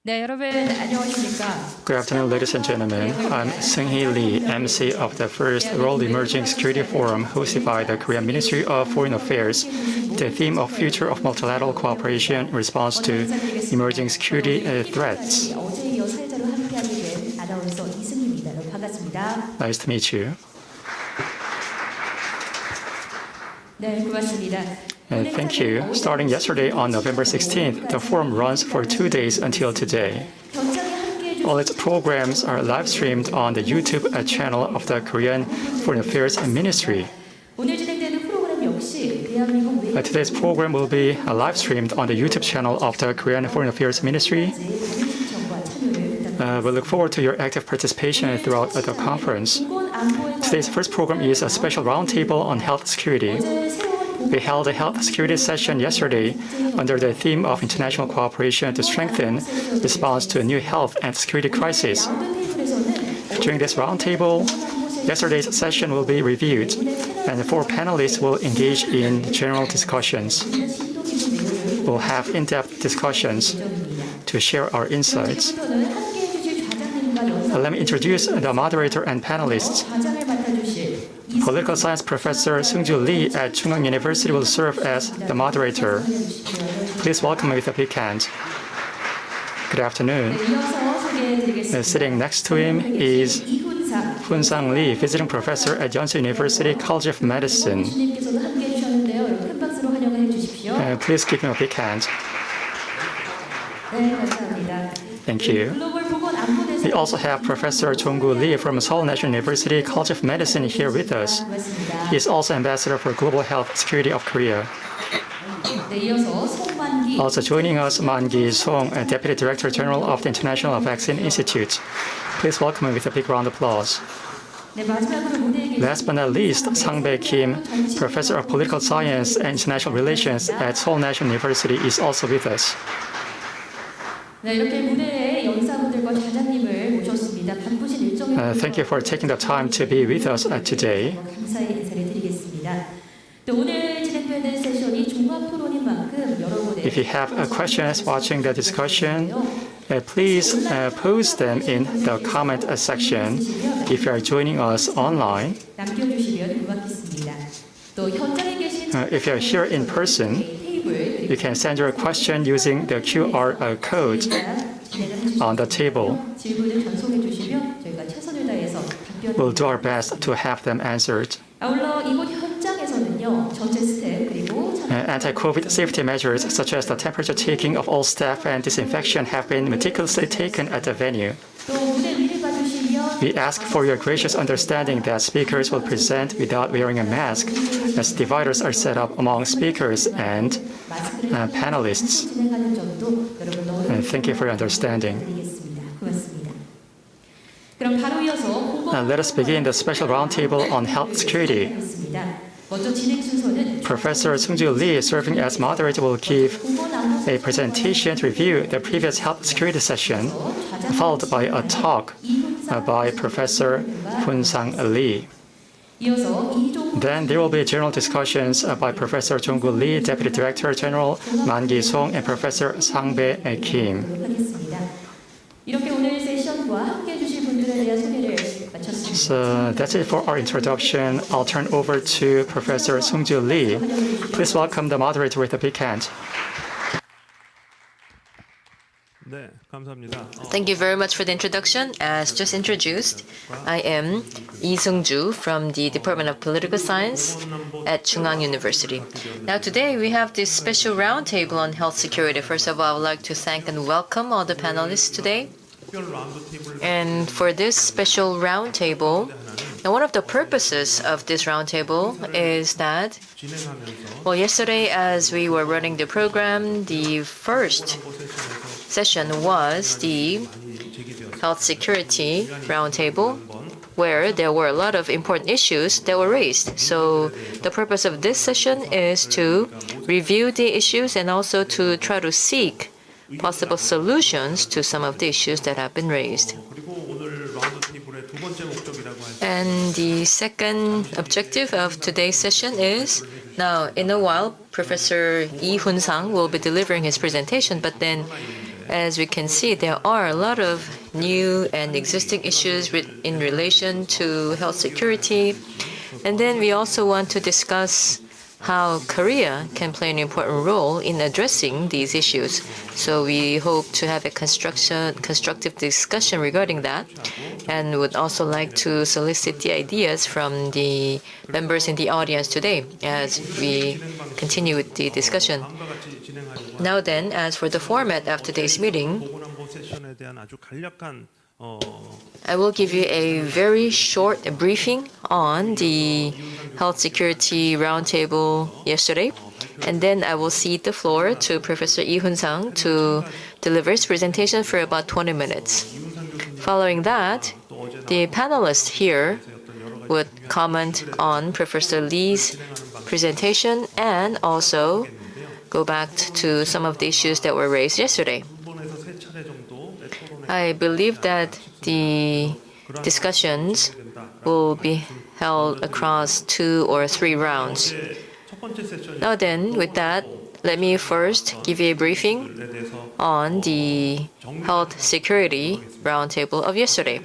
네, 여러분 안녕하십니까? Good afternoon, ladies and gentlemen. I'm Seung-hee Lee, MC of the first World Emerging Security Forum hosted by the Korean Ministry of Foreign Affairs. The theme of Future of Multilateral Cooperation in Response to Emerging Security Threats. 어제에 이어 사회자로 함께하게 된 아나운서 이승희입니다. 여러분 반갑습니다. Nice to meet you. 네, 고맙습니다. Thank you. Starting yesterday on November 16th, the forum runs for 2 days until today. All its programs are live streamed on the YouTube channel of the Korean Foreign Affairs Ministry. 오늘 진행되는 프로그램 역시 대한민국 외교 Today's program will be live streamed on the YouTube channel of the Korean Foreign Affairs Ministry. We look forward to your active participation throughout the conference. Today's first program is a special roundtable on health security. We held a health security session yesterday under the theme of international cooperation to strengthen response to a new health and security crisis. During this roundtable, yesterday's session will be reviewed, and 4 panelists will engage in general discussions. We'll have in-depth discussions to share our insights. Let me introduce the moderator and panelists. Political Science Professor Seung-ju Lee at Chungang University will serve as the moderator. Please welcome him with a big hand. Good afternoon. Sitting next to him is Hoon-sang Lee, visiting professor at Yonsei University College of Medicine. Please give him a big hand. Thank you. We also have Professor Jong-gu Lee from Seoul National University College of Medicine here with us. He is also Ambassador for Global Health Security of Korea. Also joining us, Man-gi Song, Deputy Director General of the International Vaccine Institute. Please welcome him with a big round of applause. Last but not least, Sang-bae Kim, Professor of Political Science and International Relations at Seoul National University, is also with us. Thank you for taking the time to be with us today. If you have questions watching the discussion, please post them in the comment section if you are joining us online. If you are here in person, you can send your question using the QR code on the table. We'll do our best to have them answered. Anti-COVID safety measures such as the temperature taking of all staff and disinfection have been meticulously taken at the venue. We ask for your gracious understanding that speakers will present without wearing a mask, as dividers are set up among speakers and panelists. Thank you for your understanding. Let us begin the special roundtable on health security. Professor Seung-ju Lee, serving as moderator, will give a presentation to review the previous health security session, followed by a talk by Professor Hoon-sang Lee. Then there will be general discussions by Professor Jong-gu Lee, Deputy Director General Man-gi Song, and Professor Sang-bae Kim. So that's it for our introduction. I'll turn over to Professor Seung-ju Lee. Please welcome the moderator with a big hand. Thank you very much for the introduction. As just introduced, I am Lee Seung-ju from the Department of Political Science at Chungang University. Now today we have this special roundtable on health security. First of all, I would like to thank and welcome all the panelists today. And for this special roundtable, one of the purposes of this roundtable is that, well, yesterday as we were running the program, the first session was the health security roundtable, where there were a lot of important issues that were raised. So the purpose of this session is to review the issues and also to try to seek possible solutions to some of the issues that have been raised. And the second objective of today's session is, now in a while, Professor Lee Hoon-sang will be delivering his presentation, but then as we can see, there are a lot of new and existing issues in relation to health security. And then we also want to discuss how Korea can play an important role in addressing these issues. So we hope to have a constructive discussion regarding that, and would also like to solicit the ideas from the members in the audience today as we continue with the discussion. Now then, as for the format of today's meeting, I will give you a very short briefing on the health security roundtable yesterday, and then I will cede the floor to Professor Lee Hoon-sang to deliver his presentation for about 20 minutes. Following that, the panelists here would comment on Professor Lee's presentation and also go back to some of the issues that were raised yesterday. I believe that the discussions will be held across 2 or 3 rounds. Now then, with that, let me first give you a briefing on the health security roundtable of yesterday.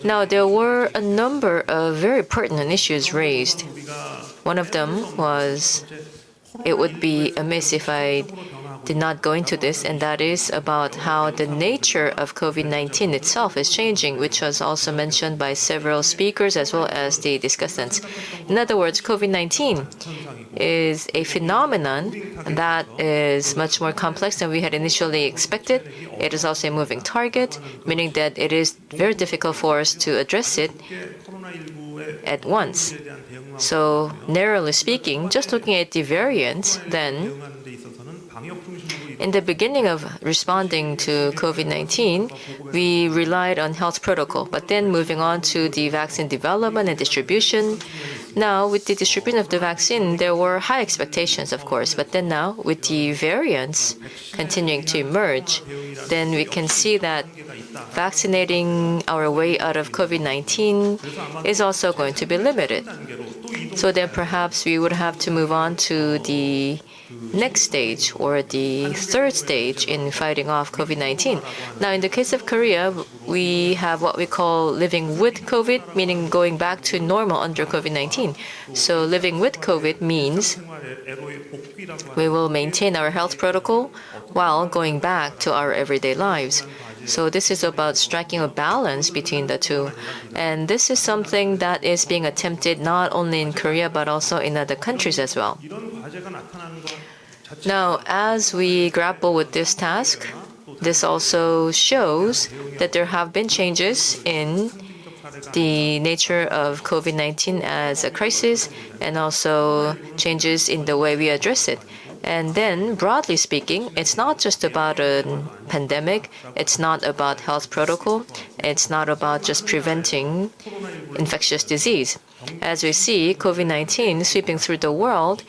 Now, there were a number of very pertinent issues raised. One of them was, it would be amiss if I did not go into this, and that is about how the nature of COVID-19 itself is changing, which was also mentioned by several speakers as well as the discussants. In other words, COVID-19 is a phenomenon that is much more complex than we had initially expected. It is also a moving target, meaning that it is very difficult for us to address it at once. So, narrowly speaking, just looking at the variants, then in the beginning of responding to COVID-19, we relied on health protocol. But then moving on to the vaccine development and distribution, now with the distribution of the vaccine, there were high expectations, of course. But then now, with the variants continuing to emerge, then we can see that vaccinating our way out of COVID-19 is also going to be limited. So then perhaps we would have to move on to the next stage or the 3rd stage in fighting off COVID-19. Now, in the case of Korea, we have what we call living with COVID, meaning going back to normal under COVID-19. So living with COVID means we will maintain our health protocol while going back to our everyday lives. So this is about striking a balance between the two. And this is something that is being attempted not only in Korea but also in other countries as well. Now, as we grapple with this task, this also shows that there have been changes in the nature of COVID-19 as a crisis and also changes in the way we address it. And then, broadly speaking, it's not just about a pandemic, it's not about health protocol, it's not about just preventing infectious disease. As we see COVID-19 sweeping through the world,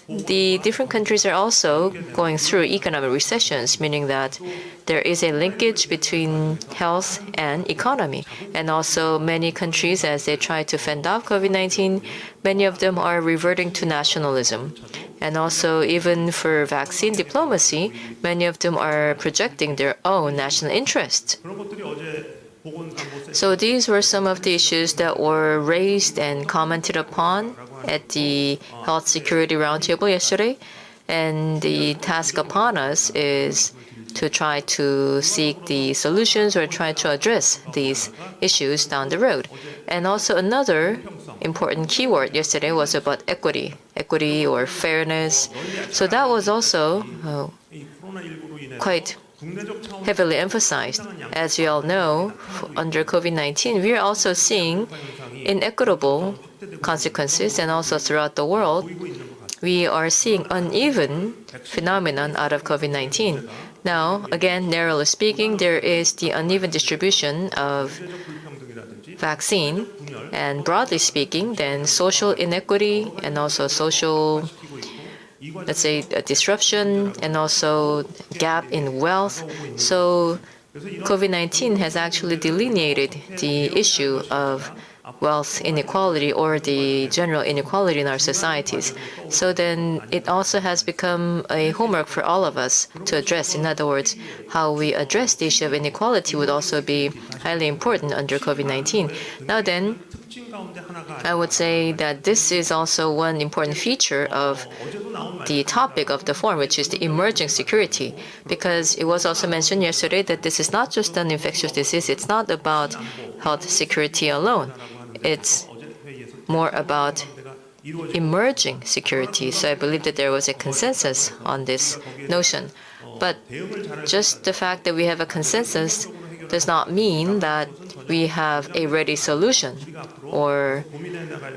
the different countries are also going through economic recessions, meaning that there is a linkage between health and economy. And also many countries, as they try to fend off COVID-19, many of them are reverting to nationalism. And also even for vaccine diplomacy, many of them are projecting their own national interests. So these were some of the issues that were raised and commented upon at the Health Security Roundtable yesterday. And the task upon us is to try to seek the solutions or try to address these issues down the road. And also another important keyword yesterday was about equity or fairness. So that was also quite heavily emphasized. As we all know, under COVID-19, we are also seeing inequitable consequences, and also throughout the world, we are seeing uneven phenomenon out of COVID-19. Now, again, narrowly speaking, there is the uneven distribution of vaccine, and broadly speaking, then social inequity and also social, let's say, disruption and also gap in wealth. So COVID-19 has actually delineated the issue of wealth inequality or the general inequality in our societies. So then it also has become a homework for all of us to address. In other words, how we address the issue of inequality would also be highly important under COVID-19. Now then, I would say that this is also one important feature of the topic of the forum, which is the emerging security, because it was also mentioned yesterday that this is not just an infectious disease. It's not about health security alone. It's more about emerging security. So I believe that there was a consensus on this notion. But just the fact that we have a consensus does not mean that we have a ready solution or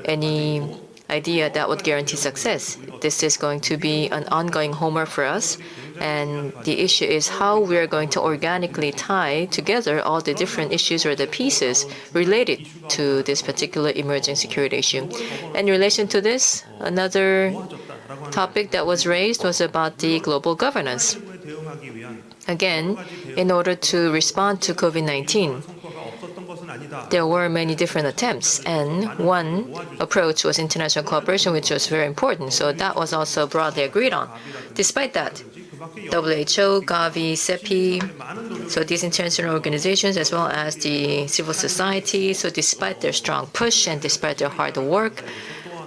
any idea that would guarantee success. This is going to be an ongoing homework for us. And the issue is how we are going to organically tie together all the different issues or the pieces related to this particular emerging security issue. In relation to this, another topic that was raised was about the global governance. Again, in order to respond to COVID-19, there were many different attempts, and one approach was international cooperation, which was very important. So that was also broadly agreed on. Despite that, WHO, Gavi, CEPI, so these international organizations, as well as the civil society, so despite their strong push and despite their hard work,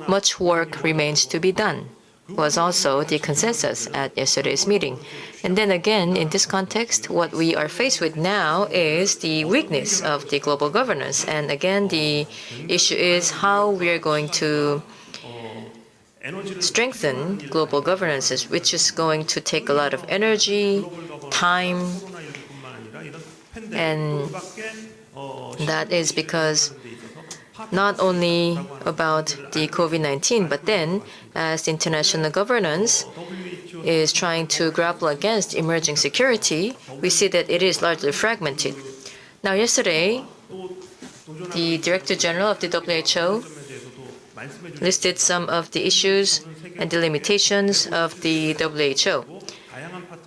much work remains to be done, was also the consensus at yesterday's meeting. And then again, in this context, what we are faced with now is the weakness of the global governance. And again, the issue is how we are going to strengthen global governance, which is going to take a lot of energy, time, and that is because not only about the COVID-19, but then as international governance is trying to grapple against emerging security, we see that it is largely fragmented. Now, yesterday, the Director General of the WHO listed some of the issues and the limitations of the WHO.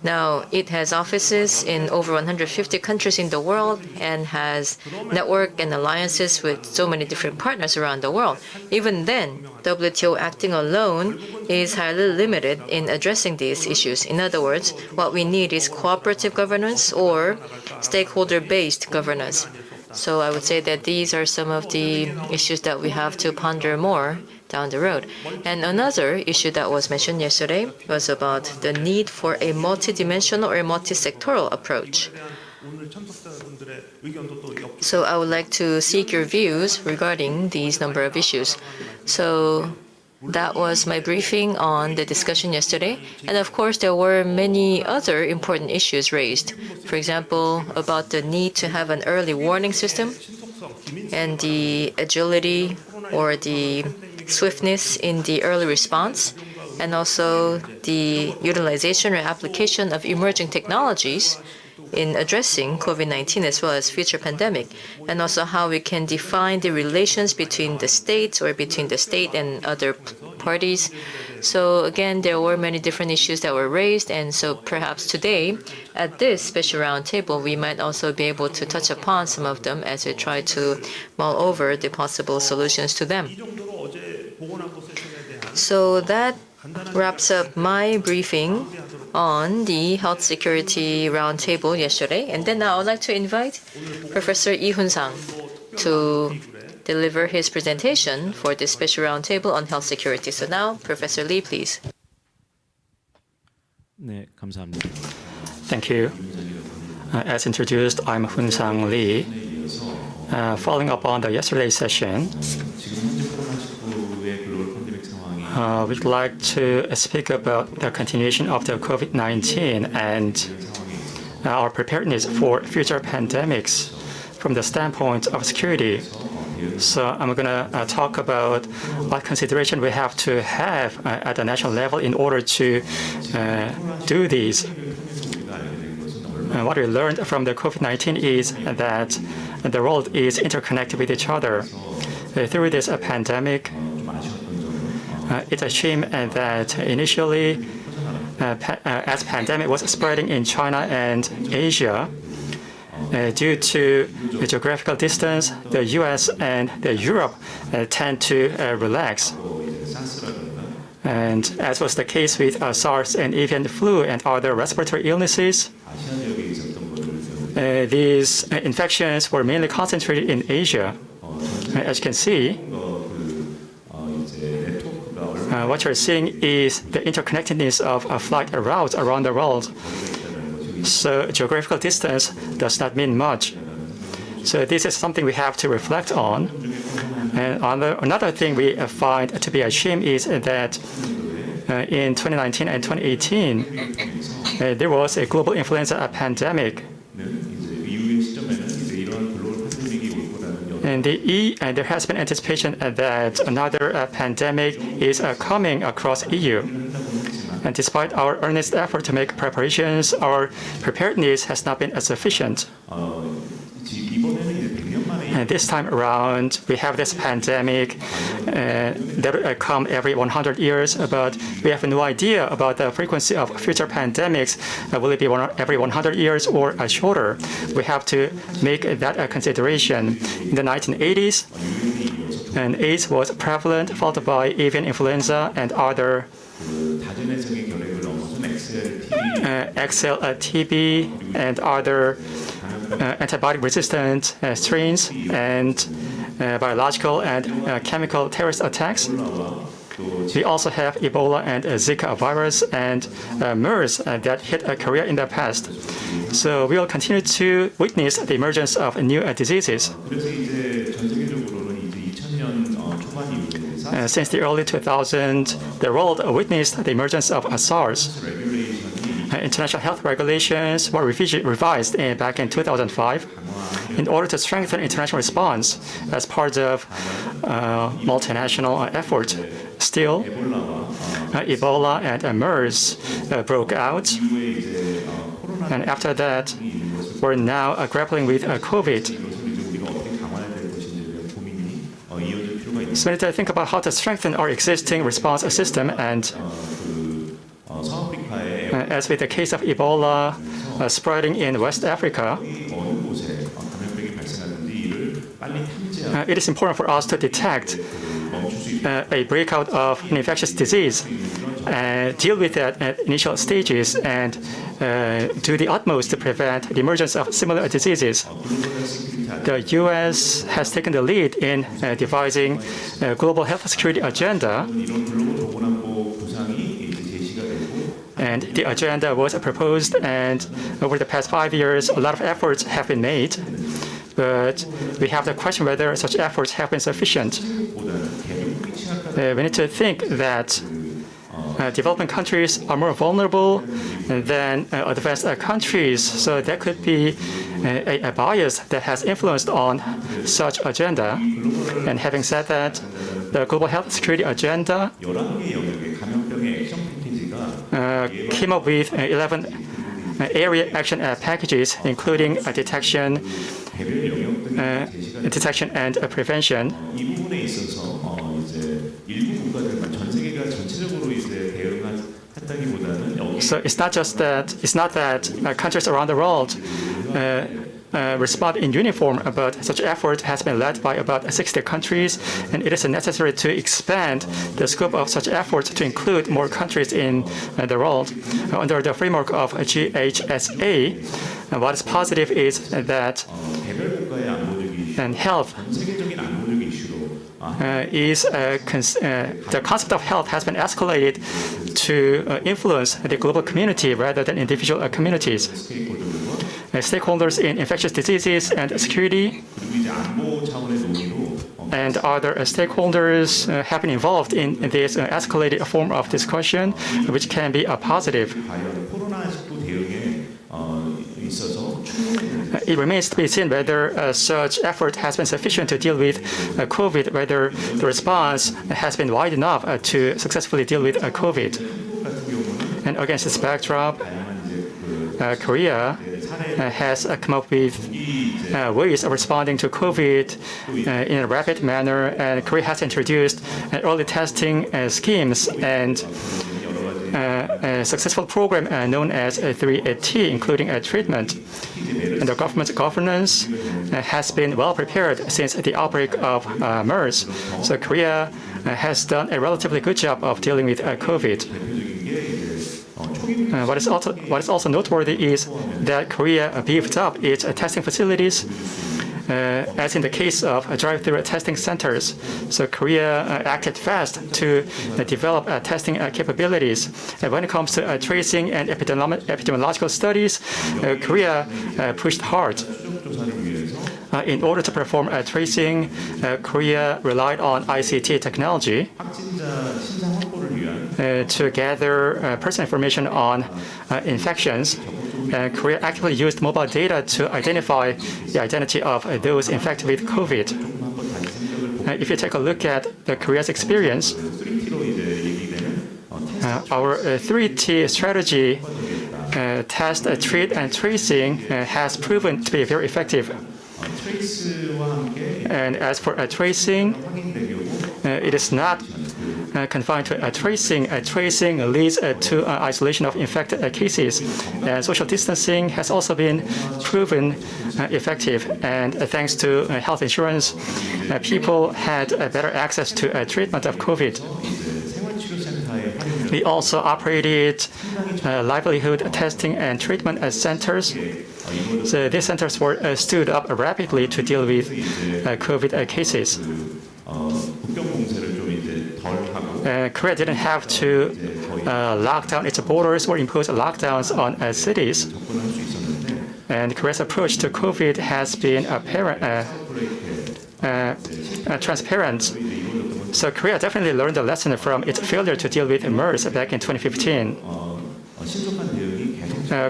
Now, it has offices in over 150 countries in the world and has network and alliances with so many different partners around the world. Even then, WTO acting alone is highly limited in addressing these issues. In other words, what we need is cooperative governance or stakeholder-based governance. So I would say that these are some of the issues that we have to ponder more down the road. And another issue that was mentioned yesterday was about the need for a multidimensional or a multi-sectoral approach. So I would like to seek your views regarding these number of issues. So that was my briefing on the discussion yesterday. And of course, there were many other important issues raised. For example, about the need to have an early warning system and the agility or the swiftness in the early response, and also the utilization or application of emerging technologies in addressing COVID-19 as well as future pandemic, and also how we can define the relations between the states or between the state and other parties. So again, there were many different issues that were raised, and so perhaps today at this special roundtable, we might also be able to touch upon some of them as we try to mull over the possible solutions to them. So that wraps up my briefing on the Health Security Roundtable yesterday. And then now I would like to invite Professor Lee Hun-sang to deliver his presentation for this special roundtable on health security. So now, Professor Lee, please. 네, 감사합니다. Thank you. As introduced, I'm Hun-sang Lee. Following up on the yesterday's session, we'd like to speak about the continuation of the COVID-19 and our preparedness for future pandemics from the standpoint of security. So I'm going to talk about what consideration we have to have at the national level in order to do these. What we learned from the COVID-19 is that the world is interconnected with each other. Through this pandemic, it's a shame that initially, as pandemic was spreading in China and Asia, due to the geographical distance, the US and the Europe tend to relax. And as was the case with SARS and avian flu and other respiratory illnesses, these infections were mainly concentrated in Asia. As you can see, what you're seeing is the interconnectedness of flight routes around the world. So geographical distance does not mean much. So this is something we have to reflect on. And another thing we find to be a shame is that in 2019 and 2018, there was a global influenza pandemic. And there has been anticipation that another pandemic is coming across EU. And despite our earnest effort to make preparations, our preparedness has not been sufficient. And this time around, we have this pandemic that come every 100 years, but we have no idea about the frequency of future pandemics. Will it be every 100 years or shorter? We have to make that a consideration. In the 1980s, and AIDS was prevalent, followed by avian influenza and other XLTB and other antibiotic-resistant strains and biological and chemical terrorist attacks. We also have Ebola and Zika virus and MERS that hit Korea in the past. So we will continue to witness the emergence of new diseases. Since the early 2000s, the world witnessed the emergence of SARS. International health regulations were revised back in 2005 in order to strengthen international response as part of multinational effort. Still, Ebola and MERS broke out, and after that, we're now grappling with COVID. So we need to think about how to strengthen our existing response system, and as with the case of Ebola spreading in West Africa, it is important for us to detect a breakout of an infectious disease, deal with that at initial stages, and do the utmost to prevent the emergence of similar diseases. The U.S. has taken the lead in devising a global health security agenda, and the agenda was proposed, and over the past 5 years, a lot of efforts have been made, but we have to question whether such efforts have been sufficient. We need to think that developing countries are more vulnerable than advanced countries, so there could be a bias that has influenced on such agenda. And having said that, the Global Health Security Agenda came up with 11 area action packages, including detection and prevention. So it's not that countries around the world respond in uniform, but such effort has been led by about 60 countries, and it is necessary to expand the scope of such efforts to include more countries in the world. Under the framework of GHSA, what is positive is that health the concept of health has been escalated to influence the global community rather than individual communities. Stakeholders in infectious diseases and security and other stakeholders have been involved in this escalated form of discussion, which can be a positive. It remains to be seen whether such effort has been sufficient to deal with COVID, whether the response has been wide enough to successfully deal with COVID. And against this backdrop, Korea has come up with ways of responding to COVID in a rapid manner, and Korea has introduced early testing schemes and a successful program known as 3T, including treatment. And the government's governance has been well prepared since the outbreak of MERS. So Korea has done a relatively good job of dealing with COVID. What is also noteworthy is that Korea beefed up its testing facilities, as in the case of drive-through testing centers. So Korea acted fast to develop testing capabilities. When it comes to tracing and epidemiological studies, Korea pushed hard. In order to perform tracing, Korea relied on ICT technology to gather personal information on infections. Korea actively used mobile data to identify the identity of those infected with COVID. If you take a look at Korea's experience, our 3T strategy, test, treat, and tracing, has proven to be very effective. And as for tracing, it is not confined to tracing. Tracing leads to isolation of infected cases. And social distancing has also been proven effective. And thanks to health insurance, people had better access to treatment of COVID. We also operated livelihood testing and treatment centers. So these centers were stood up rapidly to deal with COVID cases. Korea didn't have to lock down its borders or impose lockdowns on cities. And Korea's approach to COVID has been transparent. So Korea definitely learned a lesson from its failure to deal with MERS back in 2015.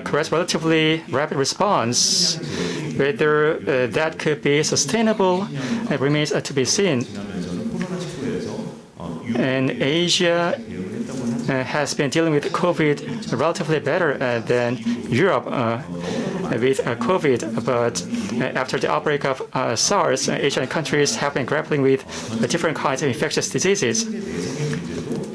Korea's relatively rapid response, whether that could be sustainable, remains to be seen. And Asia has been dealing with COVID relatively better than Europe with COVID. But after the outbreak of SARS, Asian countries have been grappling with different kinds of infectious diseases.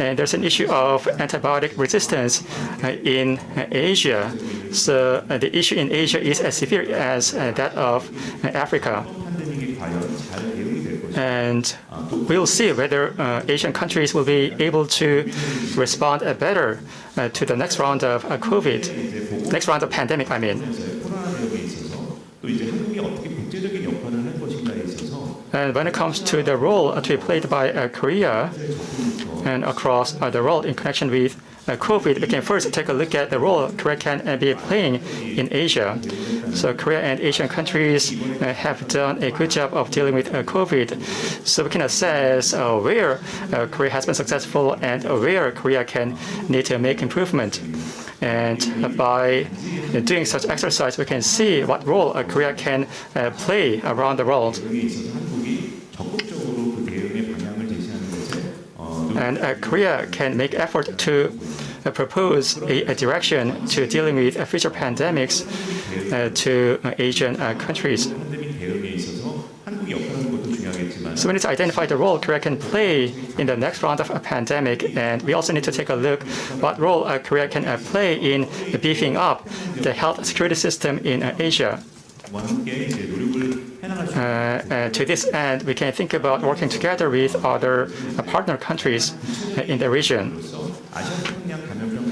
And there's an issue of antibiotic resistance in Asia. So the issue in Asia is as severe as that of Africa. And we'll see whether Asian countries will be able to respond better to the next round of COVID, next round of pandemic, I mean. And when it comes to the role to be played by Korea and across the world in connection with COVID, we can first take a look at the role Korea can be playing in Asia. So Korea and Asian countries have done a good job of dealing with COVID. So we can assess where Korea has been successful and where Korea can need to make improvement. And by doing such exercise, we can see what role Korea can play around the world. And Korea can make effort to propose a direction to dealing with future pandemics to Asian countries. So we need to identify the role Korea can play in the next round of a pandemic, and we also need to take a look what role Korea can play in beefing up the health security system in Asia. To this end, we can think about working together with other partner countries in the region.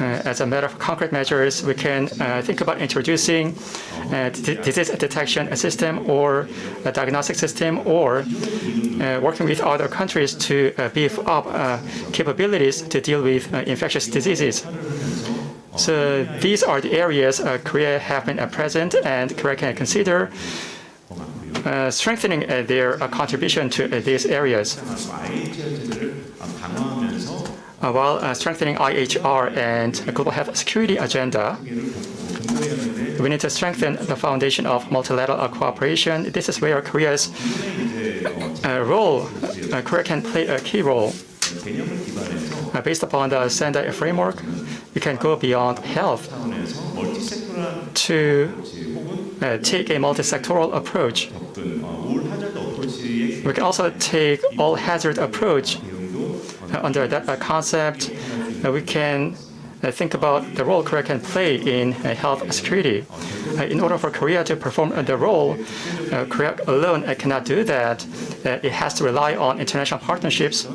As a matter of concrete measures, we can think about introducing a disease detection system or a diagnostic system, or working with other countries to beef up capabilities to deal with infectious diseases. So these are the areas Korea have been present, and Korea can consider strengthening their contribution to these areas. While strengthening IHR and global health security agenda, we need to strengthen the foundation of multilateral cooperation. This is where Korea's role, Korea can play a key role. Based upon the Sendai framework, we can go beyond health to take a multi-sectoral approach. We can also take all-hazard approach. Under that concept, we can think about the role Korea can play in health security. In order for Korea to perform the role, Korea alone cannot do that. It has to rely on international partnerships.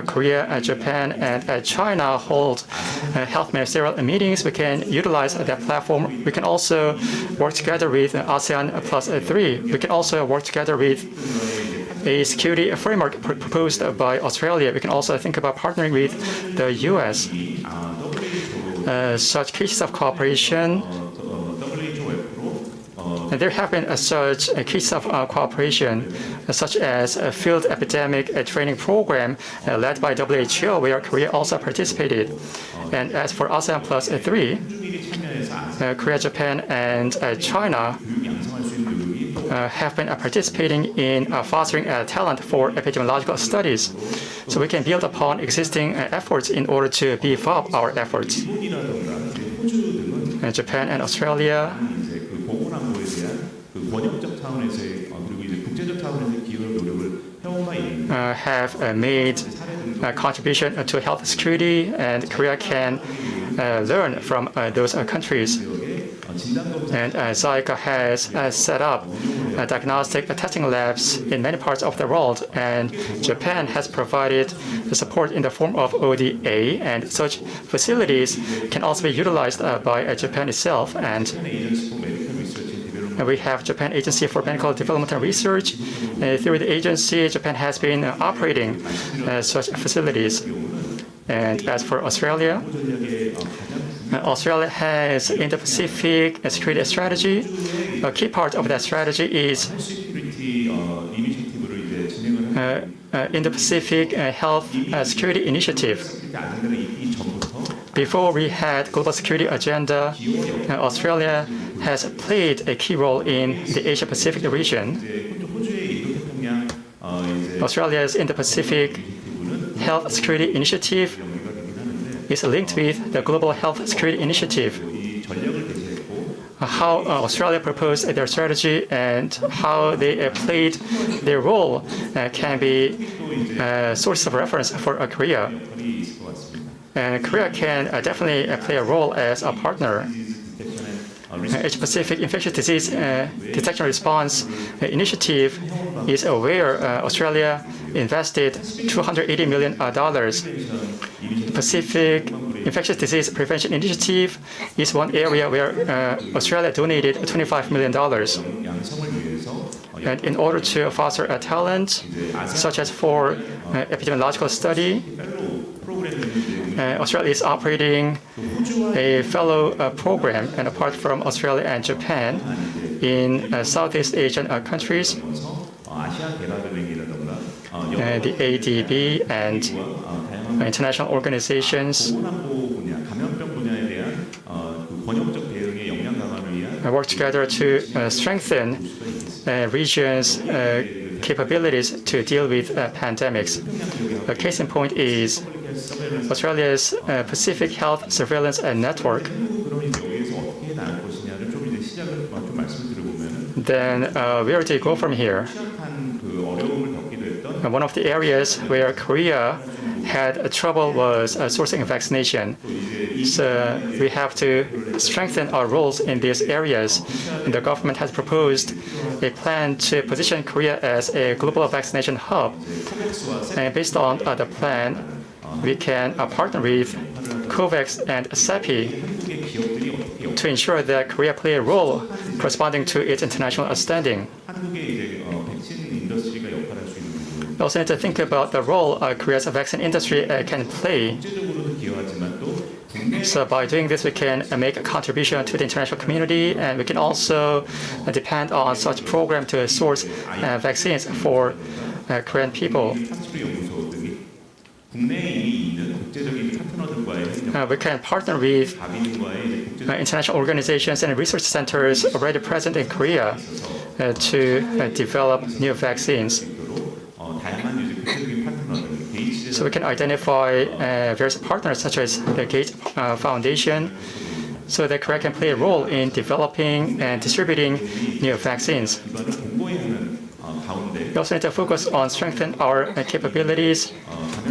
Korea, Japan, and China hold health ministerial meetings. We can utilize that platform. We can also work together with ASEAN Plus 3. We can also work together with a security framework proposed by Australia. We can also think about partnering with the US. Such cases of cooperation, there have been such cases of cooperation, such as a field epidemic training program led by WHO, where Korea also participated. And as for ASEAN Plus 3, Korea, Japan, and China have been participating in fostering talent for epidemiological studies. So we can build upon existing efforts in order to beef up our efforts. Japan and Australia have made a contribution to health security, and Korea can learn from those countries. And ZICA has set up diagnostic testing labs in many parts of the world, and Japan has provided the support in the form of ODA, and such facilities can also be utilized by Japan itself. And we have Japan Agency for Medical Development and Research. Through the agency, Japan has been operating such facilities. And as for Australia, Australia has Indo-Pacific security strategy. A key part of that strategy is Indo-Pacific Health Security Initiative. Before we had global security agenda, Australia has played a key role in the Asia-Pacific region. Australia's Indo-Pacific Health Security Initiative is linked with the Global Health Security Initiative. How Australia proposed their strategy and how they played their role can be a source of reference for Korea. And Korea can definitely play a role as a partner. Asia-Pacific Infectious Disease Detection Response Initiative is where Australia invested $280 million. Pacific Infectious Disease Prevention Initiative is one area where Australia donated $25 million. And in order to foster a talent, such as for epidemiological study, Australia is operating a fellow program, and apart from Australia and Japan, in Southeast Asian countries, the ADB and international organizations work together to strengthen regions' capabilities to deal with pandemics. A case in point is Australia's Pacific Health Surveillance Network. Then where do you go from here? One of the areas where Korea had trouble was sourcing vaccination. So we have to strengthen our roles in these areas. And the government has proposed a plan to position Korea as a global vaccination hub. And based on the plan, we can partner with COVAX and CEPI to ensure that Korea play a role corresponding to its international standing. We also need to think about the role Korea's vaccine industry can play. So by doing this, we can make a contribution to the international community, and we can also depend on such program to source vaccines for Korean people. We can partner with international organizations and research centers already present in Korea to develop new vaccines. So we can identify various partners such as the Gates Foundation, so that Korea can play a role in developing and distributing new vaccines. We also need to focus on strengthening our capabilities,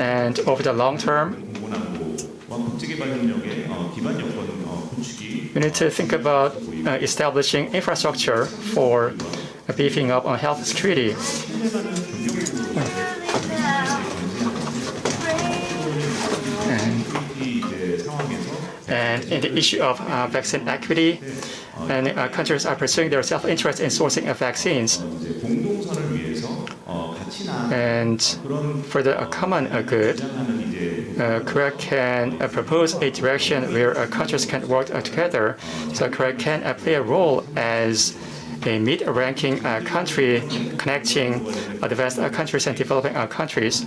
and over the long term, We need to think about establishing infrastructure for beefing up on health security. And in the issue of vaccine equity, and countries are pursuing their self-interest in sourcing of vaccines. And for the common good, Korea can propose a direction where countries can work together. So Korea can play a role as a mid-ranking country connecting advanced countries and developing countries.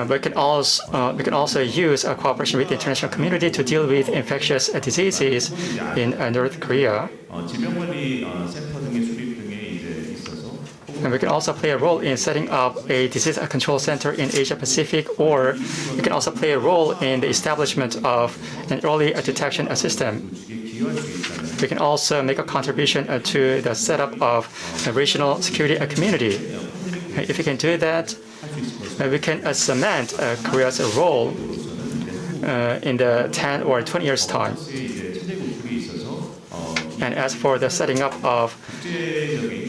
We can also use cooperation with the international community to deal with infectious diseases in North Korea. And we can also play a role in setting up a disease control center in Asia Pacific, or we can also play a role in the establishment of an early detection system. We can also make a contribution to the setup of a regional security community. If we can do that, we can cement Korea's role in the 10 or 20 years' time. And as for the setting up of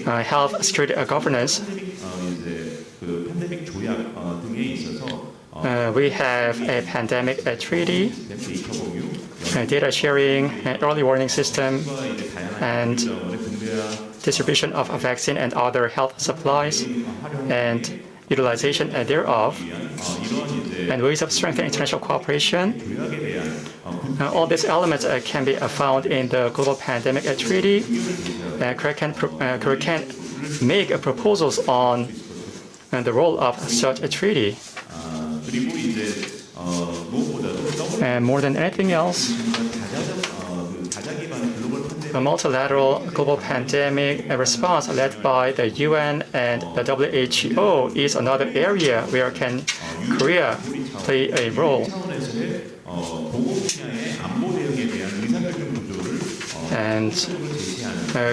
health security governance, we have a pandemic treaty, data sharing, an early warning system, and distribution of vaccine and other health supplies, and utilization thereof, and ways of strengthening international cooperation. All these elements can be found in the Global Pandemic Treaty. Korea can make proposals on the role of such a treaty. And more than anything else, a multilateral global pandemic response led by the UN and the WHO is another area where Korea play a role. And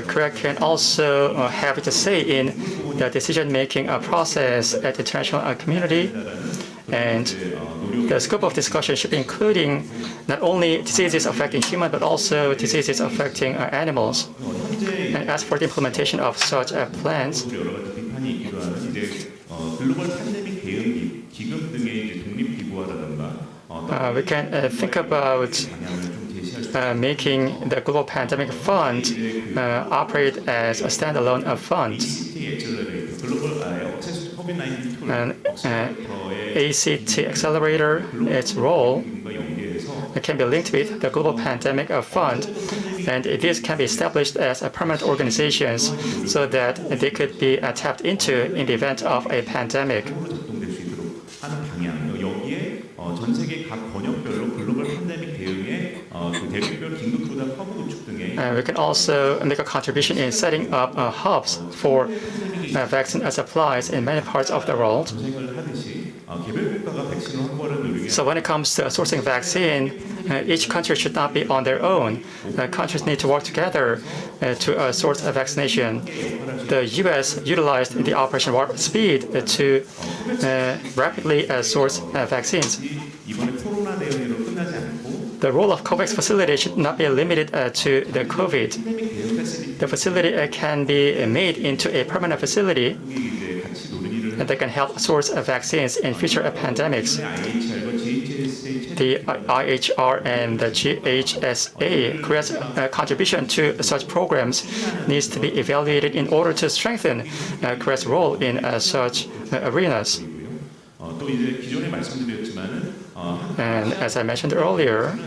Korea can also have its say in the decision-making process at the international community. And the scope of discussion should be including not only diseases affecting humans, but also diseases affecting animals. And as for the implementation of such plans, we can think about making the Global Pandemic Fund operate as a standalone fund. And ACT Accelerator, its role can be linked with the Global Pandemic Fund, and this can be established as a permanent organizations so that they could be tapped into in the event of a pandemic. We can also make a contribution in setting up hubs for vaccine supplies in many parts of the world. So when it comes to sourcing vaccine, each country should not be on their own. Countries need to work together to source a vaccination. The U.S. utilized the Operation Warp Speed to rapidly source vaccines. The role of COVAX facility should not be limited to the COVID. The facility can be made into a permanent facility that can help source vaccines in future pandemics. The IHR and the GHSA, Korea's contribution to such programs needs to be evaluated in order to strengthen Korea's role in such arenas. And as I mentioned earlier,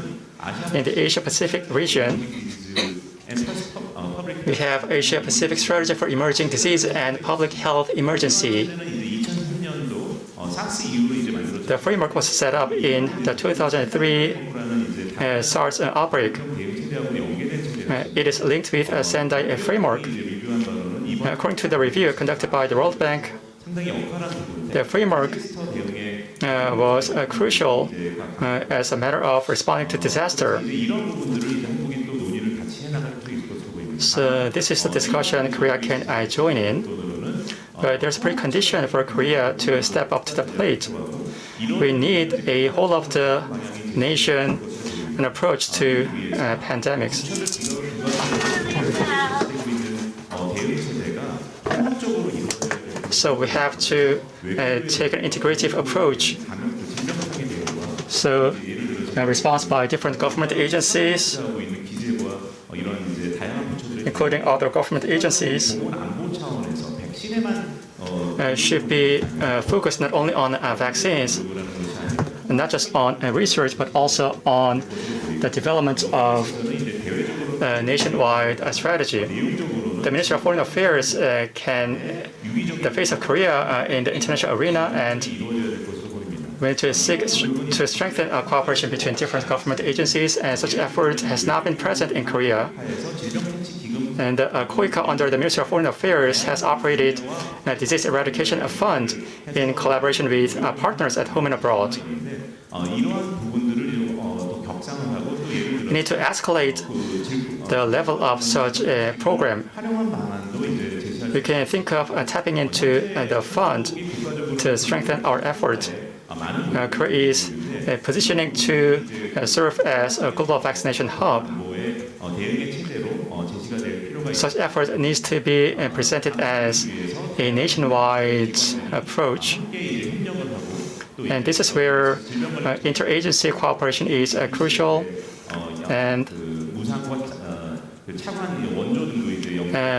in the Asia-Pacific region, we have Asia-Pacific Strategy for Emerging Disease and Public Health Emergency. The framework was set up in the 2003 SARS outbreak. It is linked with a Sendai framework. According to the review conducted by the World Bank, the framework was crucial as a matter of responding to disaster. So this is the discussion Korea can join in. But there's a precondition for Korea to step up to the plate. We need a whole of the nation an approach to pandemics. So we have to take an integrative approach. So response by different government agencies, including other government agencies, should be focused not only on vaccines, not just on research, but also on the development of a nationwide strategy. The Ministry of Foreign Affairs can the face of Korea in the international arena, and we need to seek to strengthen cooperation between different government agencies, and such effort has not been present in Korea. And KOICA, under the Ministry of Foreign Affairs, has operated a disease eradication fund in collaboration with partners at home and abroad. We need to escalate the level of such a program. We can think of tapping into the fund to strengthen our effort. Korea is positioning to serve as a global vaccination hub. Such effort needs to be presented as a nationwide approach. And this is where interagency cooperation is crucial, and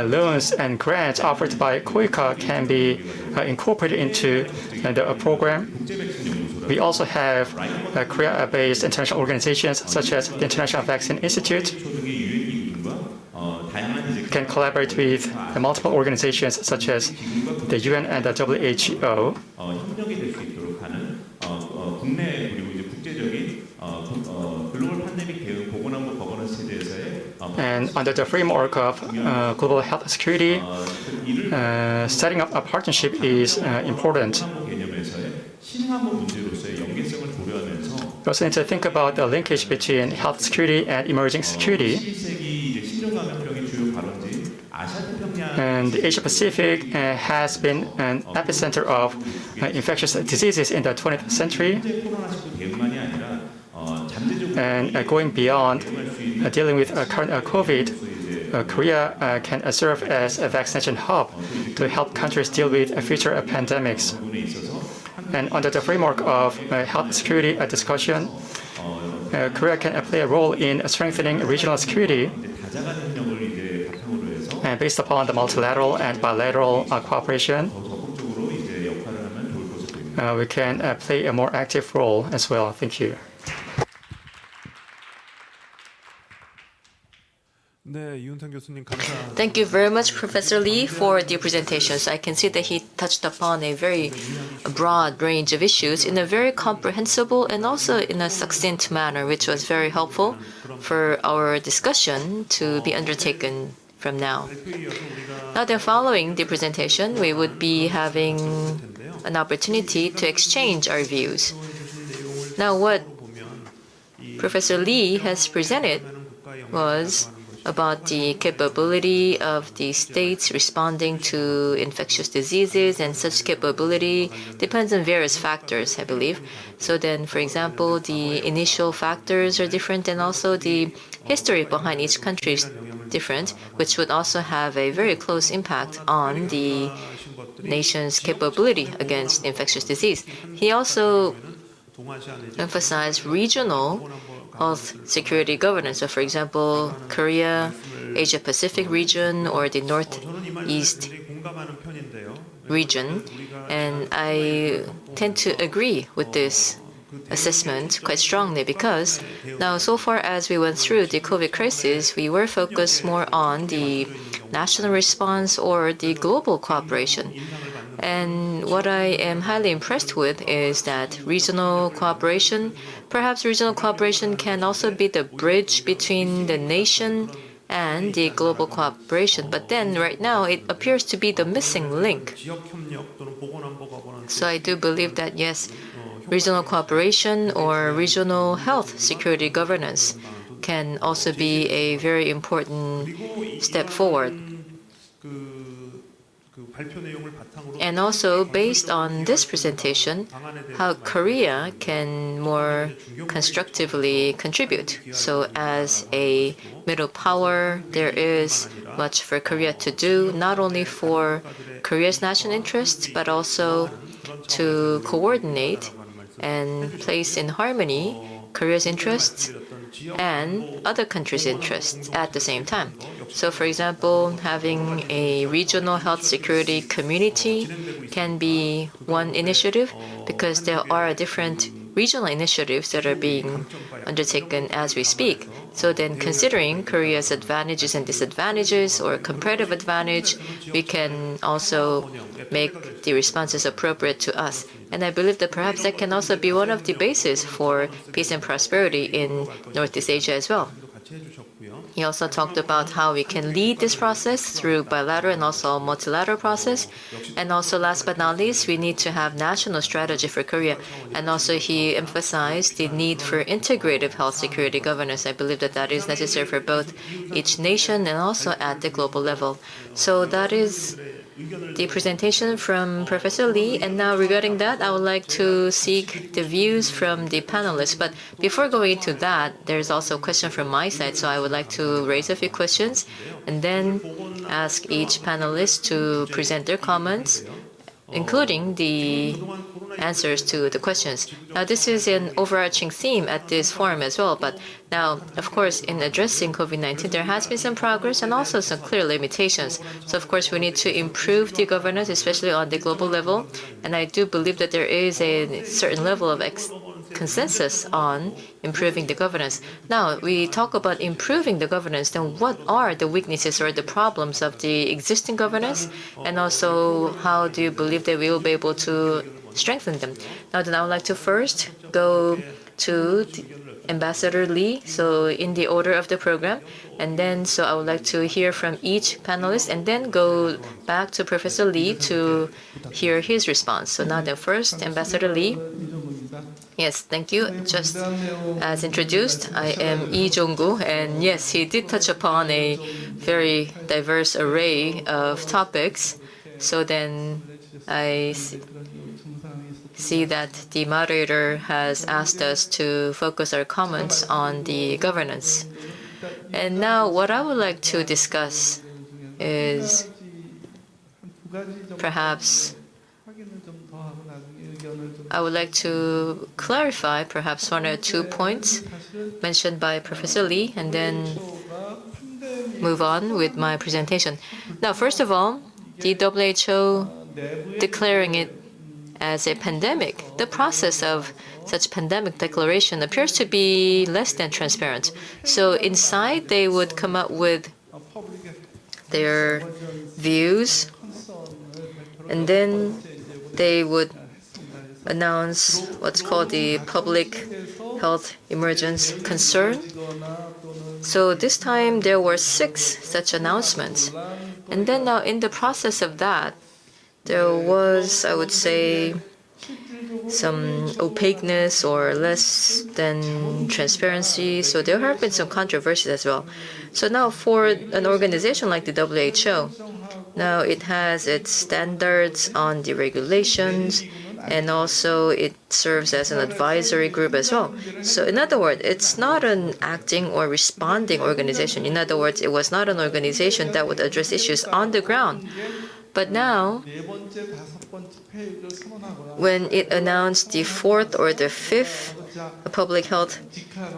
loans and grants offered by KOICA can be incorporated into the program. We also have Korea-based international organizations such as the International Vaccine Institute. Can collaborate with multiple organizations such as the UN and the WHO. And under the framework of global health security, setting up a partnership is important. We also need to think about the linkage between health security and emerging security. And the Asia-Pacific has been an epicenter of infectious diseases in the 20th century. And going beyond dealing with current COVID, Korea can serve as a vaccination hub to help countries deal with future pandemics. And under the framework of health security discussion, Korea can play a role in strengthening regional security. And based upon the multilateral and bilateral cooperation, we can play a more active role as well. Thank you. Thank you very much, Professor Lee, for the presentations. I can see that he touched upon a very broad range of issues in a very comprehensible and also in a succinct manner, which was very helpful for our discussion to be undertaken from now. Now then, following the presentation, we would be having an opportunity to exchange our views. Now, what Professor Lee has presented was about the capability of the states responding to infectious diseases, and such capability depends on various factors, I believe. So then, for example, the initial factors are different, and also the history behind each country is different, which would also have a very close impact on the nation's capability against infectious disease. He also emphasized regional health security governance. So, for example, Korea, Asia-Pacific region, or the Northeast region. And I tend to agree with this assessment quite strongly, because now, so far as we went through the COVID crisis, we were focused more on the national response or the global cooperation. And what I am highly impressed with is that regional cooperation, perhaps regional cooperation can also be the bridge between the nation and the global cooperation. But then right now it appears to be the missing link. So I do believe that, yes, regional cooperation or regional health security governance can also be a very important step forward. And also, based on this presentation, how Korea can more constructively contribute. So as a middle power, there is much for Korea to do, not only for Korea's national interests, but also to coordinate and place in harmony Korea's interests and other countries' interests at the same time. So, for example, having a regional health security community can be one initiative, because there are different regional initiatives that are being undertaken as we speak. So then, considering Korea's advantages and disadvantages or comparative advantage, we can also make the responses appropriate to us. And I believe that perhaps that can also be one of the bases for peace and prosperity in Northeast Asia as well. He also talked about how we can lead this process through bilateral and also multilateral process. And also, last but not least, we need to have national strategy for Korea. And also, he emphasized the need for integrative health security governance. I believe that that is necessary for both each nation and also at the global level. So that is the presentation from Professor Lee. And now regarding that, I would like to seek the views from the panelists. But before going into that, there's also a question from my side. So I would like to raise a few questions and then ask each panelist to present their comments, including the answers to the questions. Now, this is an overarching theme at this forum as well, but now, of course, in addressing COVID-19, there has been some progress and also some clear limitations. So, of course, we need to improve the governance, especially on the global level, and I do believe that there is a certain level of consensus on improving the governance. Now, we talk about improving the governance, then what are the weaknesses or the problems of the existing governance? And also, how do you believe that we will be able to strengthen them? Now, then I would like to first go to Ambassador Lee, so in the order of the program. And then, so I would like to hear from each panelist and then go back to Professor Lee to hear his response. So now, then first, Ambassador Lee. Yes, thank you. Just as introduced, I am Lee Jong-gu, and yes, he did touch upon a very diverse array of topics. So then I see that the moderator has asked us to focus our comments on the governance. And now what I would like to discuss is perhaps I would like to clarify perhaps one or two points mentioned by Professor Lee and then move on with my presentation. Now, first of all, the WHO declaring it as a pandemic. The process of such pandemic declaration appears to be less than transparent. So inside, they would come up with their views, and then they would announce what's called the public health emergency concern. So this time there were 6 such announcements. And then now in the process of that, there was, I would say, some opaqueness or less than transparency. So there have been some controversies as well. So now for an organization like the WHO, now it has its standards on the regulations, and also it serves as an advisory group as well. So in other words, it's not an acting or responding organization. In other words, it was not an organization that would address issues on the ground. But now, when it announced the 4th or the 5th public health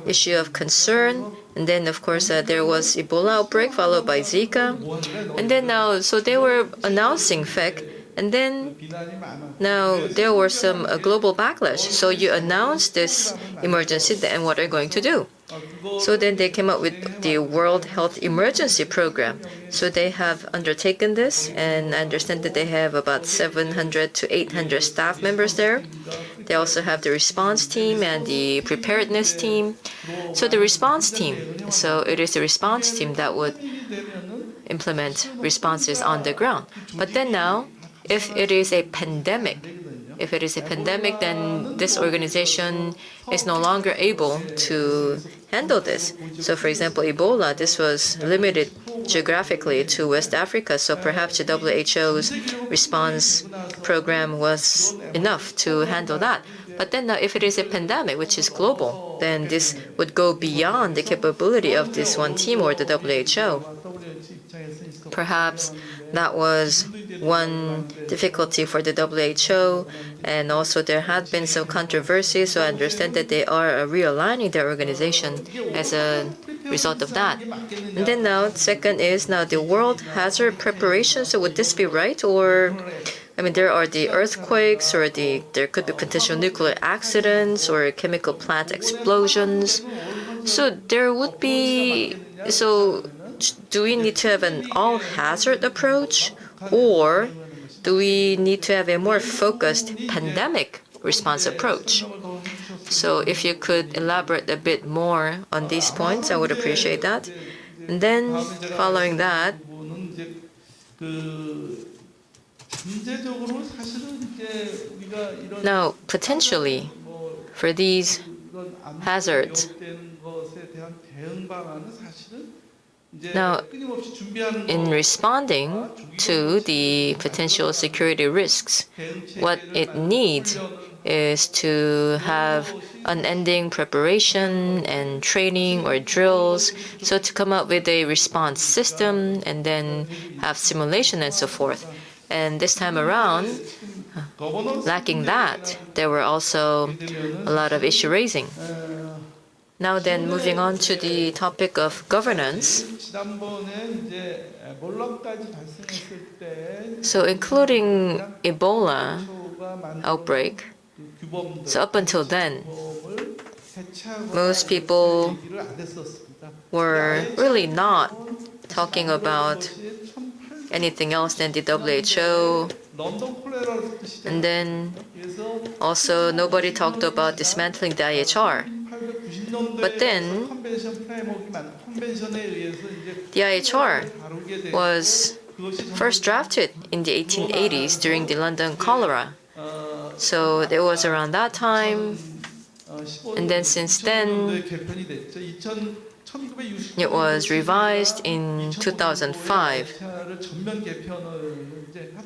issue of concern, and then of course there was Ebola outbreak followed by Zika, and then now, so they were announcing FEC, and then now there were some global backlash. So you announced this emergency, and what are you going to do? So then they came up with the World Health Emergency Program. So they have undertaken this, and I understand that they have about 700 to 800 staff members there. They also have the response team and the preparedness team. So the response team, so it is the response team that would implement responses on the ground. But then now, if it is a pandemic, then this organization is no longer able to handle this. So for example, Ebola, this was limited geographically to West Africa, so perhaps the WHO's response program was enough to handle that. But then now, if it is a pandemic, which is global, then this would go beyond the capability of this one team or the WHO. Perhaps that was one difficulty for the WHO, and also there had been some controversy, so I understand that they are realigning their organization as a result of that. And then now, second is now the world hazard preparation. So would this be right? Or, I mean, there are the earthquakes, or there could be potential nuclear accidents or chemical plant explosions. So there would be, so do we need to have an all-hazard approach, or do we need to have a more focused pandemic response approach? So if you could elaborate a bit more on these points, I would appreciate that. And then following that, now potentially for these hazards, now, in responding to the potential security risks, what it needs is to have unending preparation and training or drills, so to come up with a response system and then have simulation and so forth. And this time around, lacking that, there were also a lot of issue raising. Now then, moving on to the topic of governance. So including Ebola outbreak, so up until then, most people were really not talking about anything else than the WHO. And then also nobody talked about dismantling the IHR. But then the IHR was first drafted in the 1880s during the London cholera. So it was around that time. And then since then, it was revised in 2005.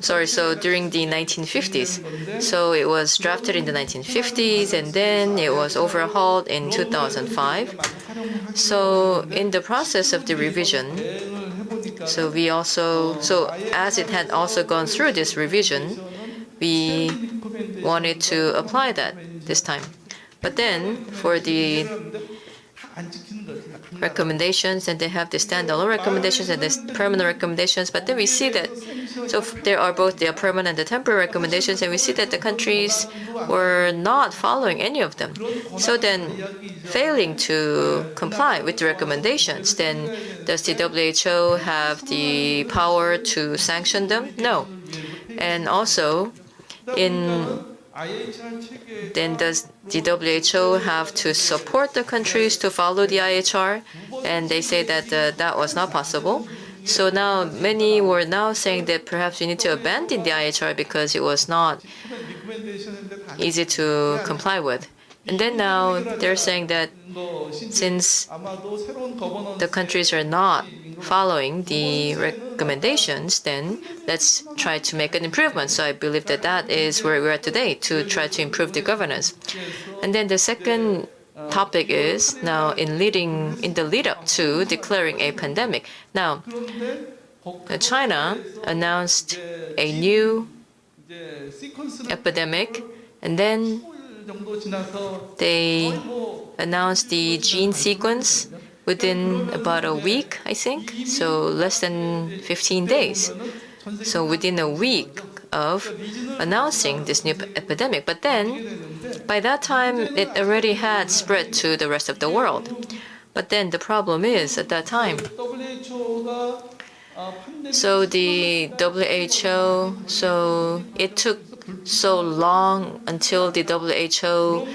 So during the 1950s. So it was drafted in the 1950s, and then it was overhauled in 2005. So in the process of the revision, so as it had also gone through this revision, we wanted to apply that this time. But then for the recommendations, and they have the standalone recommendations and the permanent recommendations, but then we see that, so there are both the permanent and the temporary recommendations, and we see that the countries were not following any of them. So then, failing to comply with the recommendations, then does the WHO have the power to sanction them? No. And also, then does the WHO have to support the countries to follow the IHR? And they say that that was not possible. So now many were now saying that perhaps we need to abandon the IHR because it was not easy to comply with. And then now they're saying that since the countries are not following the recommendations, then let's try to make an improvement. So I believe that that is where we're at today, to try to improve the governance. And then the second topic is now in the lead up to declaring a pandemic. Now, China announced a new epidemic, and then they announced the gene sequence within about a week, I think, so less than 15 days. So within a week of announcing this new epidemic. But then, by that time, it already had spread to the rest of the world. But then the problem is, at that time, so the WHO, so it took so long until the WHO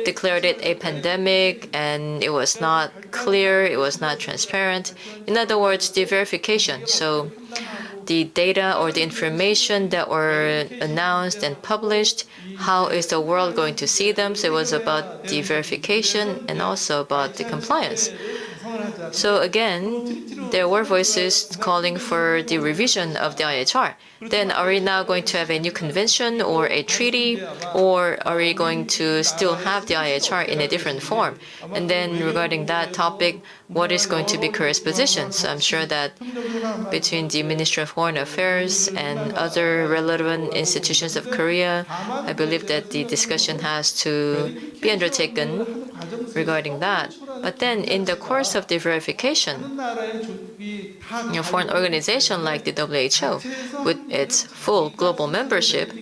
declared it a pandemic, and it was not clear, it was not transparent. In other words, the verification. So the data or the information that were announced and published, how is the world going to see them? So it was about the verification and also about the compliance. So again, there were voices calling for the revision of the IHR. Then are we now going to have a new convention or a treaty, or are we going to still have the IHR in a different form? And then regarding that topic, what is going to be Korea's position? So I'm sure that between the Ministry of Foreign Affairs and other relevant institutions of Korea, I believe that the discussion has to be undertaken regarding that. But then in the course of the verification, for an organization like the WHO, with its full global membership,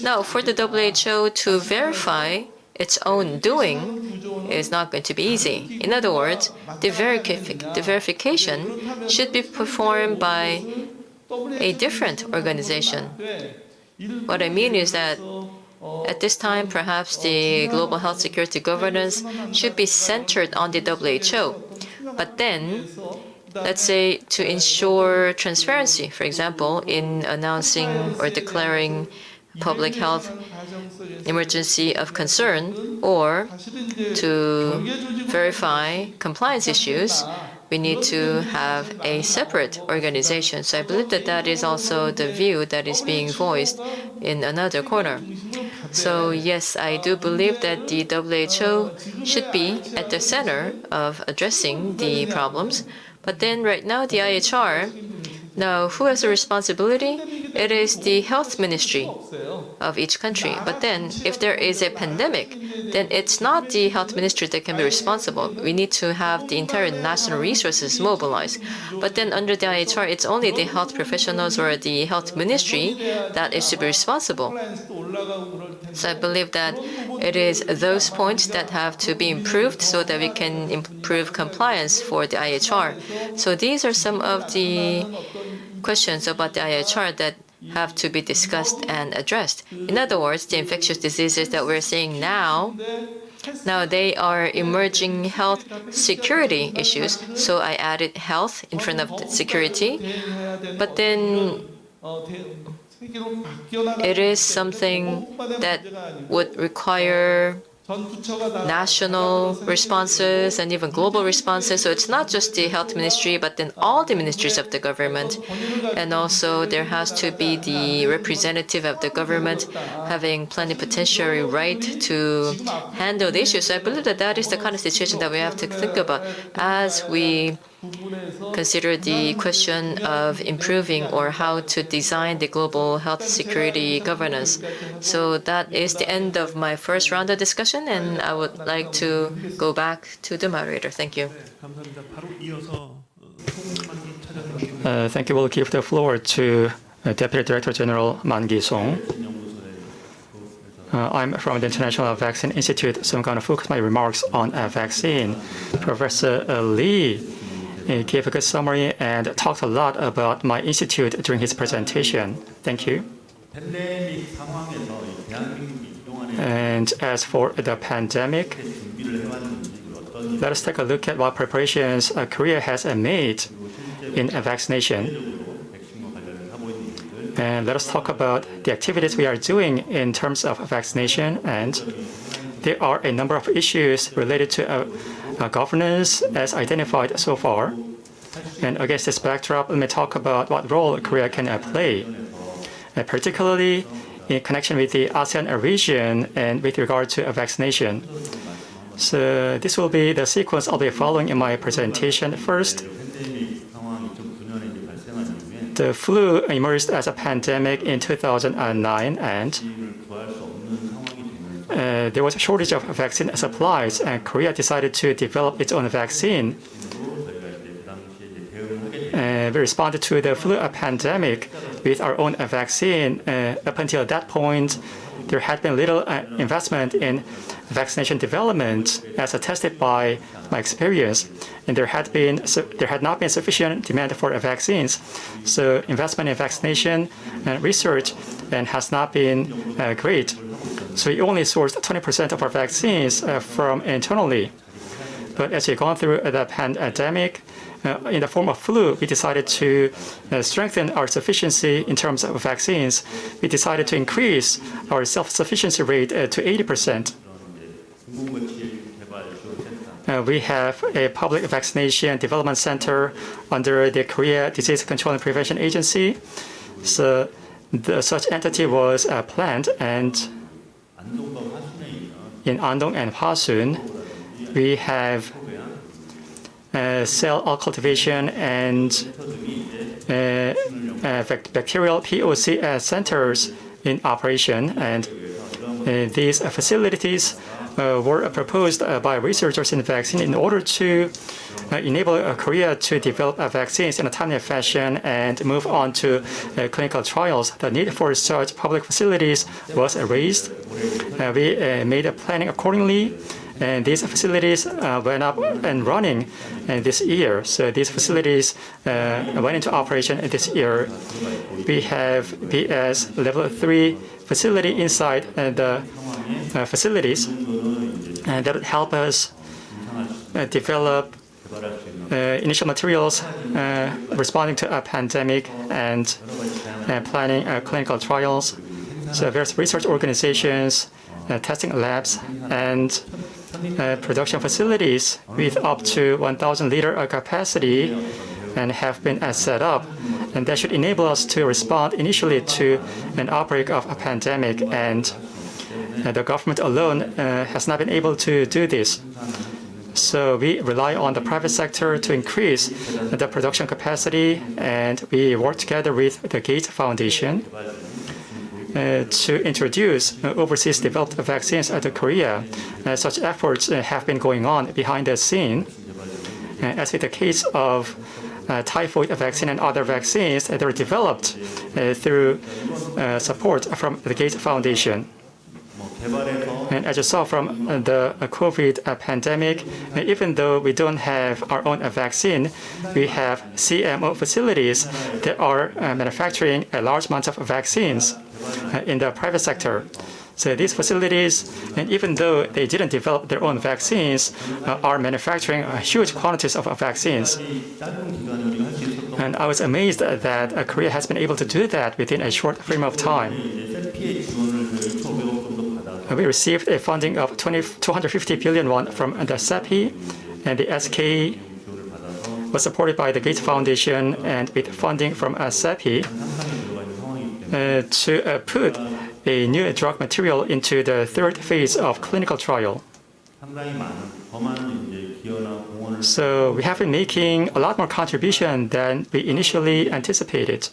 now for the WHO to verify its own doing is not going to be easy. In other words, the verification should be performed by a different organization. What I mean is that at this time, perhaps the global health security governance should be centered on the WHO. But then, let's say to ensure transparency, for example, in announcing or declaring public health emergency of concern, or to verify compliance issues, we need to have a separate organization. So I believe that that is also the view that is being voiced in another corner. So yes, I do believe that the WHO should be at the center of addressing the problems. But then right now, the IHR, now who has the responsibility? It is the health ministry of each country. But then if there is a pandemic, then it's not the health ministry that can be responsible. We need to have the entire national resources mobilized. But then under the IHR, it's only the health professionals or the health ministry that is to be responsible. So I believe that it is those points that have to be improved so that we can improve compliance for the IHR. So these are some of the questions about the IHR that have to be discussed and addressed. In other words, the infectious diseases that we're seeing now they are emerging health security issues. So I added health in front of the security. But then it is something that would require national responses and even global responses. So it's not just the health ministry, but then all the ministries of the government. And also there has to be the representative of the government having plenipotentiary right to handle the issues. So I believe that that is the kind of situation that we have to think about as we consider the question of improving or how to design the global health security governance. So that is the end of my first round of discussion, and I would like to go back to the moderator. Thank you. Thank you. We'll give the floor to Deputy Director General Man Gi-song. I'm from the International Vaccine Institute, so I'm going to focus my remarks on a vaccine. Professor Lee gave a good summary and talked a lot about my institute during his presentation. Thank you. And as for the pandemic, let us take a look at what preparations Korea has made in vaccination. And let us talk about the activities we are doing in terms of vaccination. And there are a number of issues related to governance as identified so far. And against this backdrop, let me talk about what role Korea can play, particularly in connection with the ASEAN region and with regard to vaccination. So this will be the sequence I'll be following in my presentation. First, the flu emerged as a pandemic in 2009, and there was a shortage of vaccine supplies, and Korea decided to develop its own vaccine. We responded to the flu pandemic with our own vaccine. Up until that point, there had been little investment in vaccination development, as attested by my experience, and there had not been sufficient demand for vaccines. So investment in vaccination and research has not been great. So we only sourced 20% of our vaccines from internally. But as we've gone through the pandemic, in the form of flu, we decided to strengthen our sufficiency in terms of vaccines. We decided to increase our self-sufficiency rate to 80%. we have a public vaccination development center under the Korea Disease Control and Prevention Agency. So such entity was planned, and in Andong and Hwasun, we have cell cultivation and bacterial POC centers in operation, and these facilities were proposed by researchers in vaccine in order to enable Korea to develop vaccines in a timely fashion and move on to clinical trials. The need for such public facilities was raised. We made a planning accordingly, and these facilities went up and running this year. So these facilities went into operation this year. We have BS Level 3 facility inside the facilities that would help us develop initial materials responding to a pandemic and planning clinical trials. So various research organizations, testing labs, and production facilities with up to 1,000-liter capacity and have been set up. And that should enable us to respond initially to an outbreak of a pandemic. And the government alone has not been able to do this. So we rely on the private sector to increase the production capacity, and we work together with the Gates Foundation to introduce overseas developed vaccines to Korea. Such efforts have been going on behind the scene. As with the case of typhoid vaccine and other vaccines, they were developed through support from the Gates Foundation. And as you saw from the COVID pandemic, even though we don't have our own vaccine, we have CMO facilities that are manufacturing a large amount of vaccines in the private sector. So these facilities, and even though they didn't develop their own vaccines, are manufacturing huge quantities of vaccines. And I was amazed that Korea has been able to do that within a short frame of time. We received a funding of 250 billion won from the SEPI, and the SK was supported by the Gates Foundation and with funding from SEPI to put a new drug material into the third phase of clinical trial. So we have been making a lot more contribution than we initially anticipated.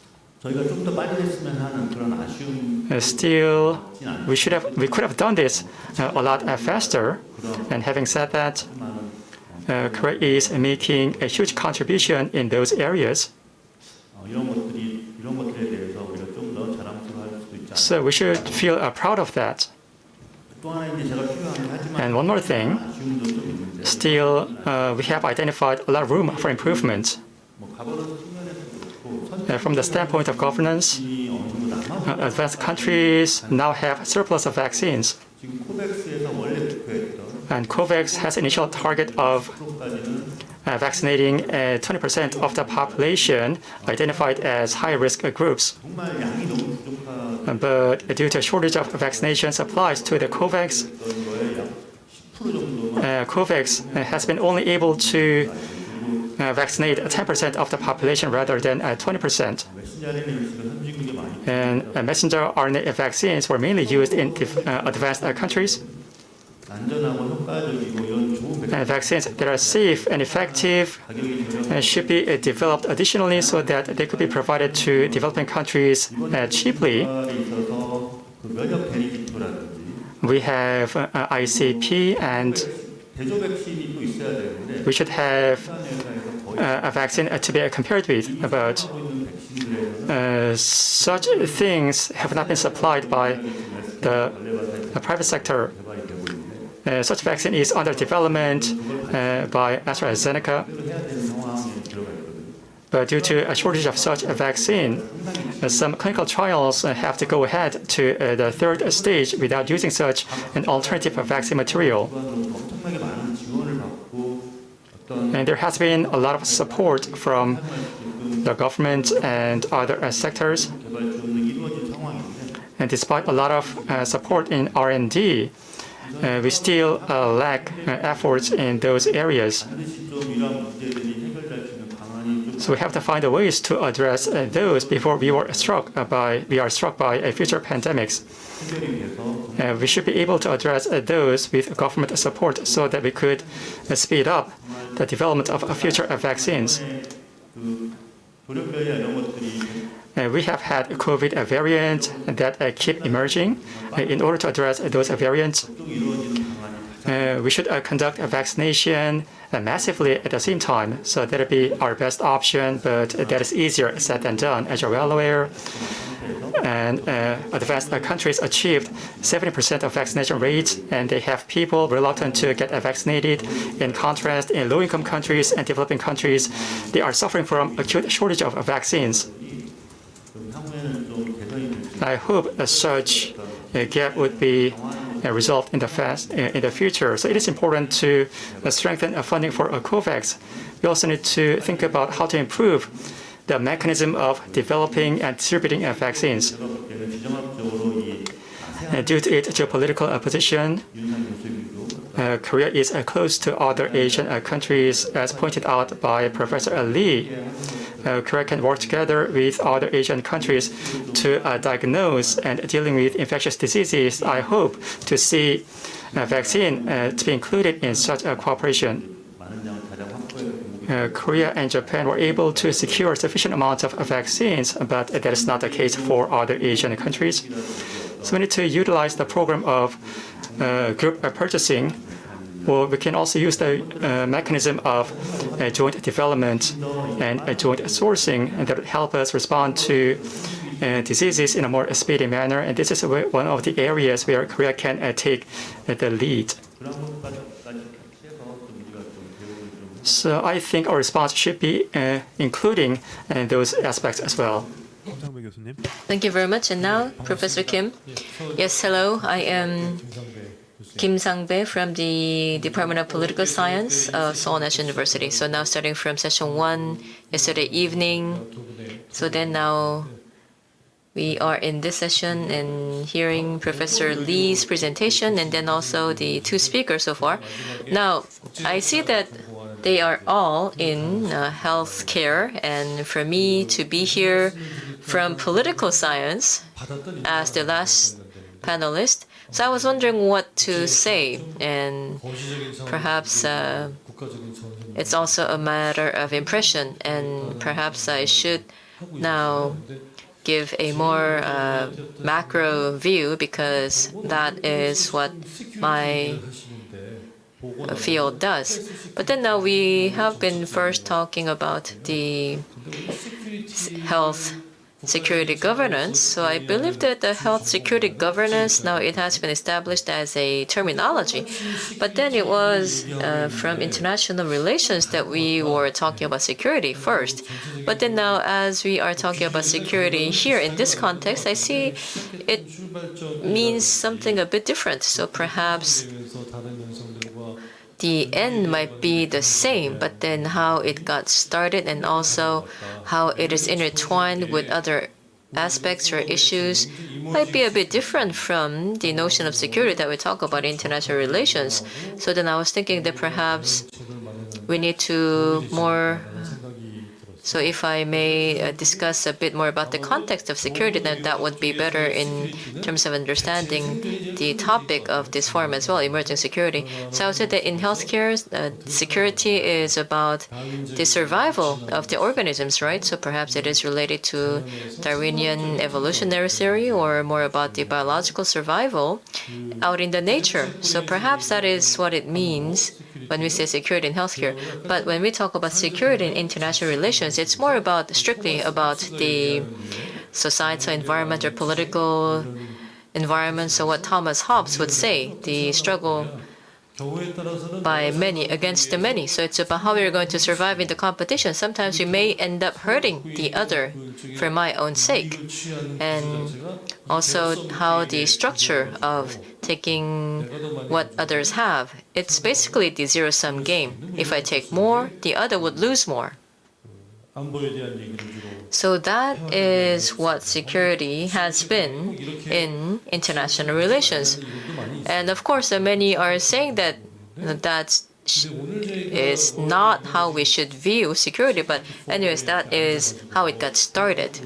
Still, we could have done this a lot faster. And having said that, Korea is making a huge contribution in those areas. So we should feel proud of that. And one more thing, still, we have identified a lot of room for improvement. From the standpoint of governance, advanced countries now have surplus of vaccines. And COVAX has an initial target of vaccinating 20% of the population identified as high-risk groups. But due to a shortage of vaccination supplies to the COVAX, COVAX has been only able to vaccinate 10% of the population rather than 20%. And messenger RNA vaccines were mainly used in advanced countries. Vaccines that are safe and effective should be developed additionally so that they could be provided to developing countries cheaply. We have ICP, and we should have a vaccine to be compared with, but such things have not been supplied by the private sector. Such vaccine is under development by AstraZeneca, but due to a shortage of such a vaccine, some clinical trials have to go ahead to the third stage without using such an alternative vaccine material. And there has been a lot of support from the government and other sectors. And despite a lot of support in R&D, we still lack efforts in those areas. So we have to find ways to address those before we are struck by future pandemics. We should be able to address those with government support so that we could speed up the development of future vaccines. We have had COVID variants that keep emerging. In order to address those variants, we should conduct a vaccination massively at the same time. So that would be our best option, but that is easier said than done, as you're well aware. And advanced countries achieved 70% of vaccination rates, and they have people reluctant to get vaccinated. In contrast, in low-income countries and developing countries, they are suffering from acute shortage of vaccines. I hope such a gap would be resolved in the future. So it is important to strengthen funding for COVAX. We also need to think about how to improve the mechanism of developing and distributing vaccines. Due to its geopolitical position, Korea is close to other Asian countries, as pointed out by Professor Lee. Korea can work together with other Asian countries to diagnose and dealing with infectious diseases. I hope to see a vaccine to be included in such a cooperation. Korea and Japan were able to secure sufficient amounts of vaccines, but that is not the case for other Asian countries. So we need to utilize the program of group purchasing. Well, we can also use the mechanism of joint development and joint sourcing, and that would help us respond to diseases in a more speedy manner. And this is one of the areas where Korea can take the lead. So I think our response should be including those aspects as well. Thank you very much. And now, Professor Kim. Yes, hello. I am Kim Sang-bae from the Department of Political Science of Seoul National University. So now starting from session 1 yesterday evening. So then now we are in this session and hearing Professor Lee's presentation and then also the two speakers so far. Now, I see that they are all in healthcare, and for me to be here from political science as the last panelist, so I was wondering what to say, and perhaps it's also a matter of impression, and perhaps I should now give a more macro view because that is what my field does. But then now we have been first talking about the health security governance. So I believe that the health security governance, now it has been established as a terminology. But then it was from international relations that we were talking about security first. But then now as we are talking about security here in this context, I see it means something a bit different. So perhaps the end might be the same, but then how it got started and also how it is intertwined with other aspects or issues might be a bit different from the notion of security that we talk about in international relations. So then I was thinking that perhaps we need to more. So if I may discuss a bit more about the context of security, then that would be better in terms of understanding the topic of this forum as well, emerging security. So I would say that in healthcare, security is about the survival of the organisms, right? So perhaps it is related to Darwinian evolutionary theory or more about the biological survival out in the nature. So perhaps that is what it means when we say security in healthcare. But when we talk about security in international relations, it's more about strictly about the societal environment or political environment. So what Thomas Hobbes would say, the struggle by many against the many. So it's about how we're going to survive in the competition. Sometimes we may end up hurting the other for my own sake. And also how the structure of taking what others have. It's basically the zero-sum game. If I take more, the other would lose more. So that is what security has been in international relations. And of course, many are saying that that is not how we should view security, but anyways, that is how it got started.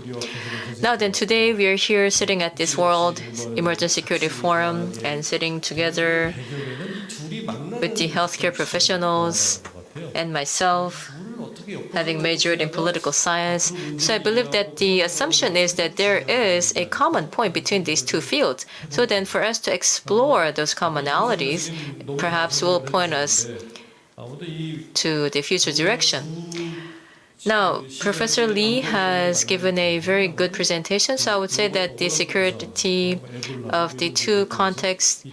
Now then, today we are here sitting at this World Emergency Security Forum and sitting together with the healthcare professionals and myself, having majored in political science. So I believe that the assumption is that there is a common point between these two fields. So then for us to explore those commonalities, perhaps will point us to the future direction. Now, Professor Lee has given a very good presentation, so I would say that the security of the two contexts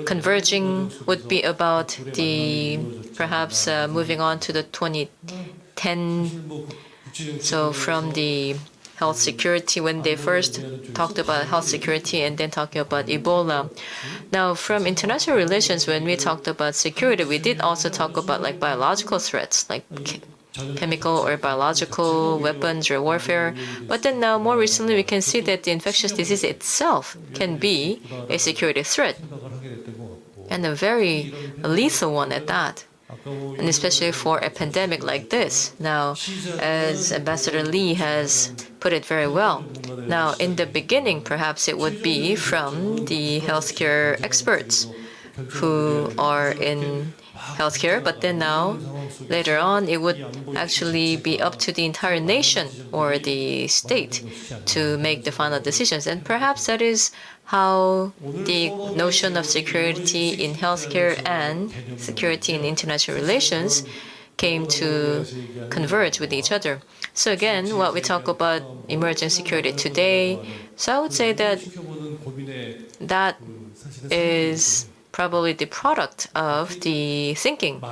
converging would be about the perhaps moving on to the 2010. So from the health security, when they first talked about health security and then talking about Ebola. Now, from international relations, when we talked about security, we did also talk about like biological threats, like chemical or biological weapons or warfare. But then now, more recently, we can see that the infectious disease itself can be a security threat, and a very lethal one at that. And especially for a pandemic like this. Now, as Ambassador Lee has put it very well, now in the beginning, perhaps it would be from the healthcare experts who are in healthcare, but then now, later on, it would actually be up to the entire nation or the state to make the final decisions. And perhaps that is how the notion of security in healthcare and security in international relations came to converge with each other. So again, what we talk about emerging security today, so I would say that that is probably the product of the thinking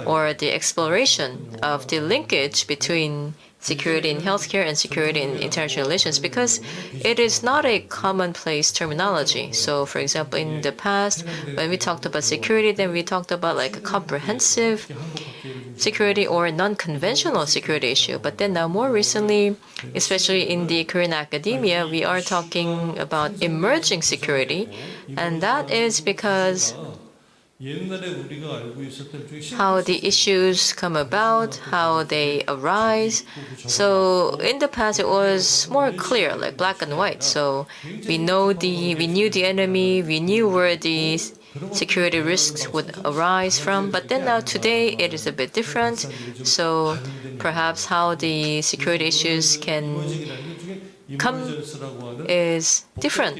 or the exploration of the linkage between security in healthcare and security in international relations, because it is not a commonplace terminology. So for example, in the past, when we talked about security, then we talked about like a comprehensive security or non-conventional security issue. But then now more recently, especially in the Korean academia, we are talking about emerging security. And that is because how the issues come about, how they arise. So in the past, it was more clear, like black and white. So we knew the enemy, we knew where the security risks would arise from. But then now today, it is a bit different. So perhaps how the security issues can come is different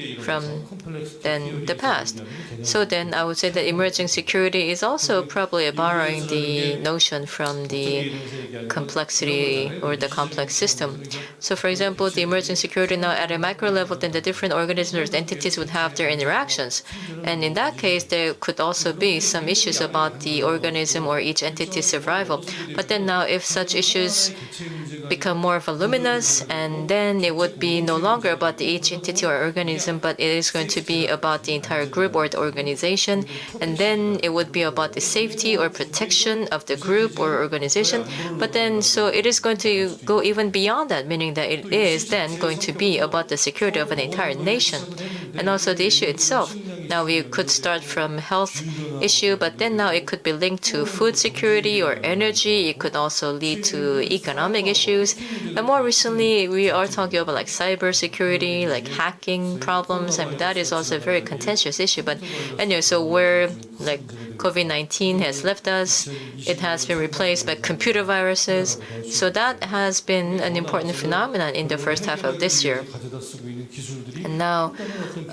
than the past. So then I would say that emerging security is also probably borrowing the notion from the complexity or the complex system. So for example, the emerging security now at a micro level, then the different organisms or entities would have their interactions. And in that case, there could also be some issues about the organism or each entity's survival. But then now if such issues become more voluminous, and then it would be no longer about each entity or organism, but it is going to be about the entire group or the organization, and then it would be about the safety or protection of the group or organization. But then, so it is going to go even beyond that, meaning that it is then going to be about the security of an entire nation, and also the issue itself. Now we could start from health issue, but then now it could be linked to food security or energy. It could also lead to economic issues. And more recently, we are talking about like cyber security, like hacking problems. I mean, that is also a very contentious issue. But anyway, so where like COVID-19 has left us, it has been replaced by computer viruses. So that has been an important phenomenon in the first half of this year. And now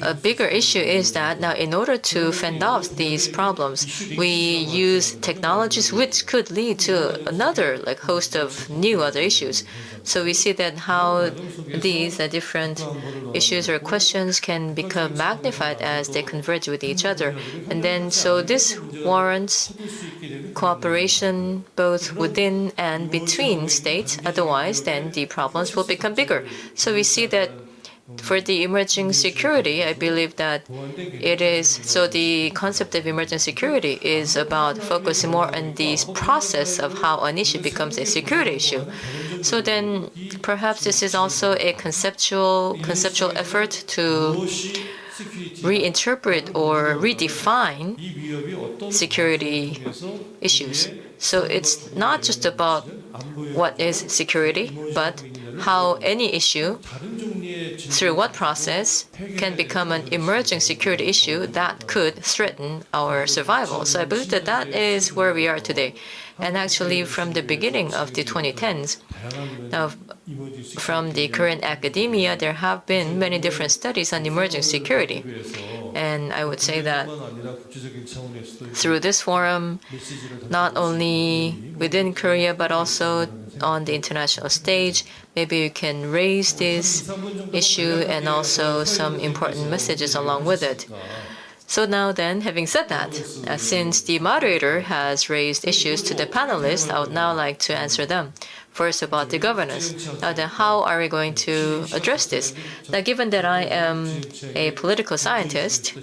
a bigger issue is that now in order to fend off these problems, we use technologies which could lead to another like host of new other issues. So we see that how these different issues or questions can become magnified as they converge with each other. And then so this warrants cooperation both within and between states. Otherwise, then the problems will become bigger. So we see that for the emerging security, I believe that it is, so the concept of emerging security is about focusing more on the process of how an issue becomes a security issue. So then perhaps this is also a conceptual effort to reinterpret or redefine security issues. So it's not just about what is security, but how any issue, through what process, can become an emerging security issue that could threaten our survival. So I believe that that is where we are today. And actually, from the beginning of the 2010s, now, from the current academia, there have been many different studies on emerging security. And I would say that through this forum, not only within Korea, but also on the international stage, maybe you can raise this issue and also some important messages along with it. So now then, having said that, since the moderator has raised issues to the panelists, I would now like to answer them. First, about the governance. Now then, how are we going to address this? Now, given that I am a political scientist,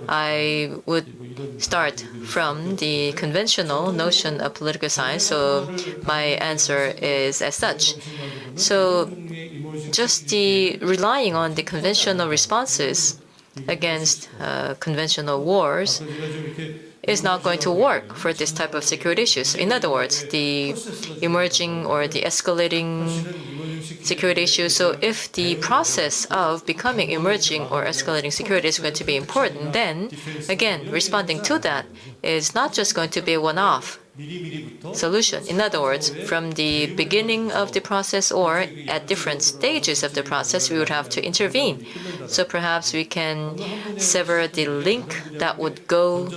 I would start from the conventional notion of political science, so my answer is as such. So just the relying on the conventional responses against conventional wars is not going to work for this type of security issues. In other words, the emerging or the escalating security issues. So if the process of becoming emerging or escalating security is going to be important, then again, responding to that is not just going to be a one-off solution. In other words, from the beginning of the process or at different stages of the process, we would have to intervene. So perhaps we can sever the link that would go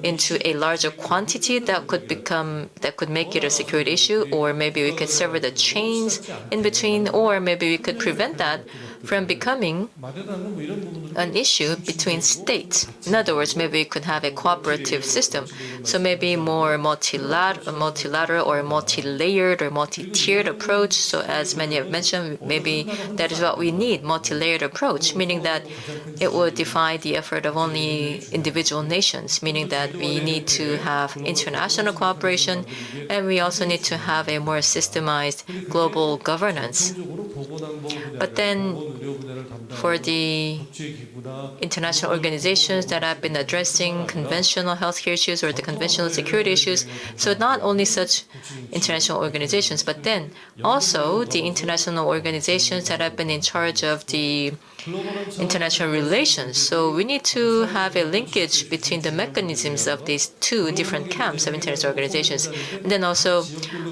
into a larger quantity that could make it a security issue, or maybe we could sever the chains in between, or maybe we could prevent that from becoming an issue between states. In other words, maybe we could have a cooperative system. So maybe more multilateral or multi-layered or multi-tiered approach. So as many have mentioned, maybe that is what we need, multi-layered approach, meaning that it would defy the effort of only individual nations, meaning that we need to have international cooperation, and we also need to have a more systemized global governance. But then for the international organizations that have been addressing conventional healthcare issues or the conventional security issues, so not only such international organizations, but then also the international organizations that have been in charge of the international relations. So we need to have a linkage between the mechanisms of these two different camps of international organizations. And then also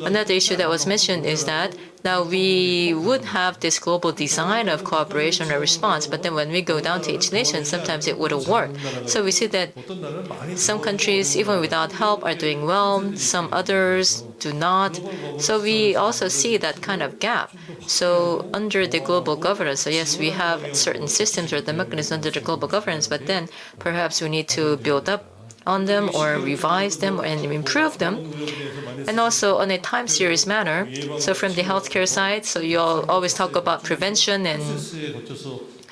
another issue that was mentioned is that now we would have this global design of cooperation or response, but then when we go down to each nation, sometimes it wouldn't work. So we see that some countries, even without help, are doing well, some others do not. So we also see that kind of gap. So under the global governance, so yes, we have certain systems or the mechanisms under the global governance, but then perhaps we need to build up on them or revise them and improve them. And also on a time series manner. So from the healthcare side, so you always talk about prevention and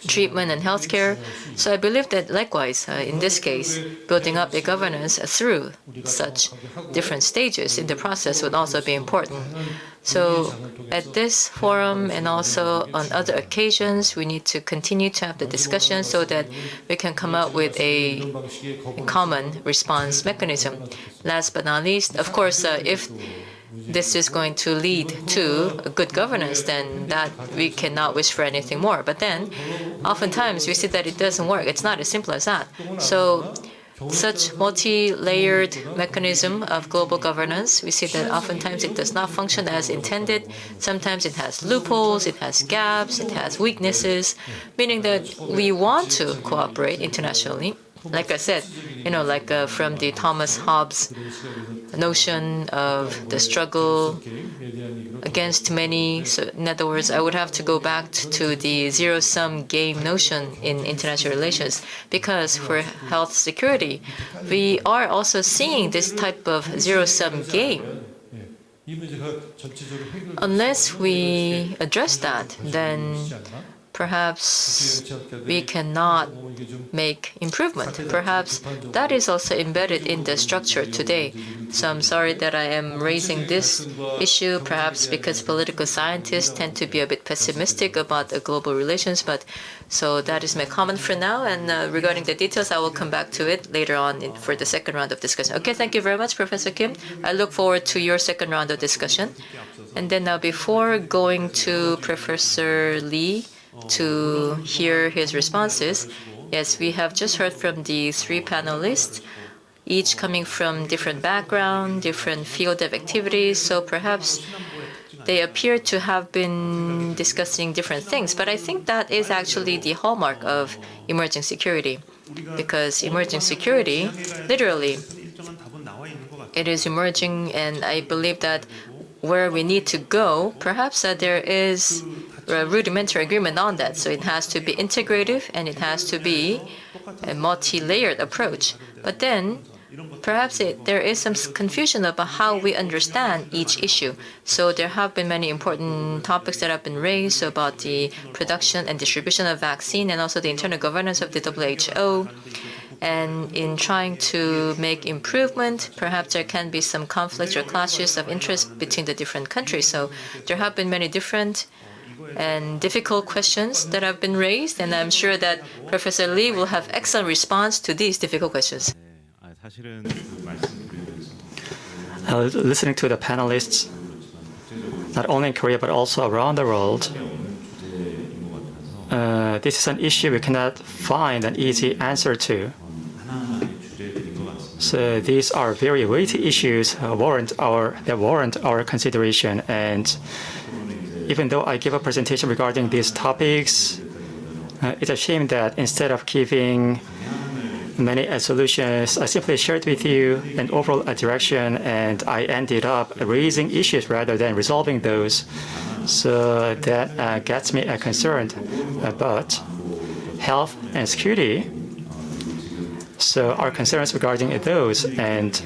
treatment and healthcare. So I believe that likewise, in this case, building up a governance through such different stages in the process would also be important. So at this forum and also on other occasions, we need to continue to have the discussion so that we can come up with a common response mechanism. Last but not least, of course, if this is going to lead to good governance, then that we cannot wish for anything more. But then, oftentimes, we see that it doesn't work. It's not as simple as that. So such multi-layered mechanism of global governance, we see that oftentimes it does not function as intended. Sometimes it has loopholes, it has gaps, it has weaknesses, meaning that we want to cooperate internationally. Like I said, from the Thomas Hobbes notion of the struggle against many. So in other words, I would have to go back to the zero-sum game notion in international relations, because for health security, we are also seeing this type of zero-sum game. Unless we address that, then perhaps we cannot make improvement. Perhaps that is also embedded in the structure today. So I'm sorry that I am raising this issue, perhaps because political scientists tend to be a bit pessimistic about the global relations, but so that is my comment for now. And regarding the details, I will come back to it later on for the second round of discussion. Okay, thank you very much, Professor Kim. I look forward to your second round of discussion. And then now, before going to Professor Lee to hear his responses, yes, we have just heard from the three panelists, each coming from different background, different field of activities. So perhaps they appear to have been discussing different things. But I think that is actually the hallmark of emerging security, because emerging security, literally, it is emerging, and I believe that where we need to go, perhaps there is a rudimentary agreement on that. So it has to be integrative and it has to be a multi-layered approach. But then perhaps there is some confusion about how we understand each issue. So there have been many important topics that have been raised about the production and distribution of vaccine and also the internal governance of the WHO. And in trying to make improvement, perhaps there can be some conflicts or clashes of interest between the different countries. So there have been many different and difficult questions that have been raised, and I'm sure that Professor Lee will have excellent response to these difficult questions. Listening to the panelists, not only in Korea but also around the world, this is an issue we cannot find an easy answer to. So these are very weighty issues that warrant our consideration. And even though I give a presentation regarding these topics, it's a shame that instead of giving many solutions, I simply shared with you an overall direction, and I ended up raising issues rather than resolving those. So that gets me concerned about health and security. So our concerns regarding those and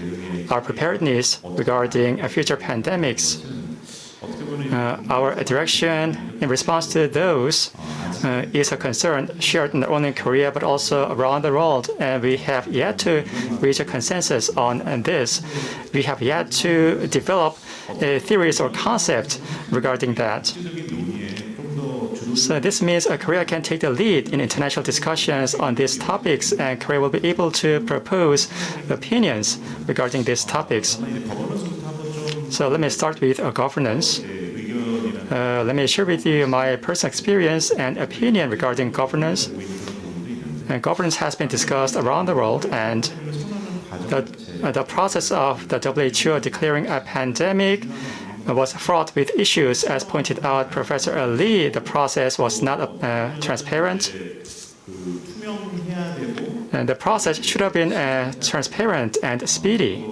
our preparedness regarding future pandemics, our direction in response to those is a concern shared not only in Korea but also around the world. And we have yet to reach a consensus on this. We have yet to develop theories or concepts regarding that. So this means Korea can take the lead in international discussions on these topics, and Korea will be able to propose opinions regarding these topics. So let me start with governance. Let me share with you my personal experience and opinion regarding governance. And governance has been discussed around the world, and the process of the WHO declaring a pandemic was fraught with issues. As pointed out Professor Lee, the process was not transparent. And the process should have been transparent and speedy.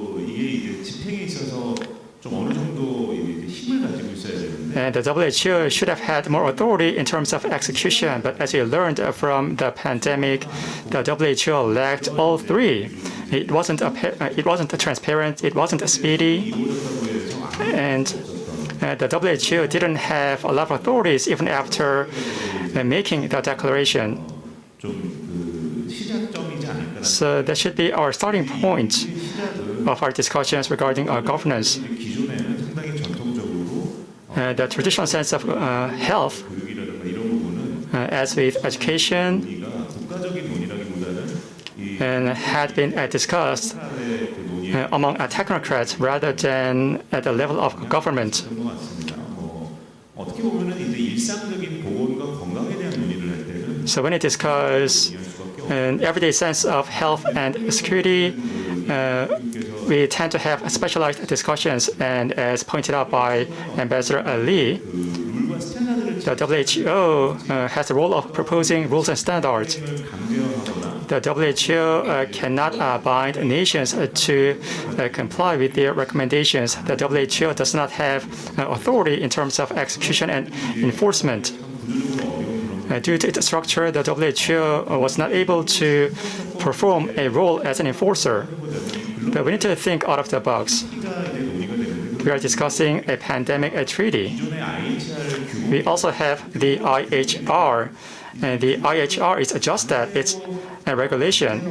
And the WHO should have had more authority in terms of execution, but as we learned from the pandemic, the WHO lacked all three. It wasn't transparent, it wasn't speedy, and the WHO didn't have a lot of authorities even after making the declaration. So that should be our starting point of our discussions regarding our governance. The traditional sense of health, as with education, and had been discussed among technocrats rather than at the level of government. So when we discuss an everyday sense of health and security, we tend to have specialized discussions, and as pointed out by Ambassador Lee, the WHO has the role of proposing rules and standards. The WHO cannot bind nations to comply with their recommendations. The WHO does not have authority in terms of execution and enforcement. Due to its structure, the WHO was not able to perform a role as an enforcer. But we need to think out of the box. we are discussing a pandemic treaty. We also have the IHR, and the IHR is just that. It's a regulation.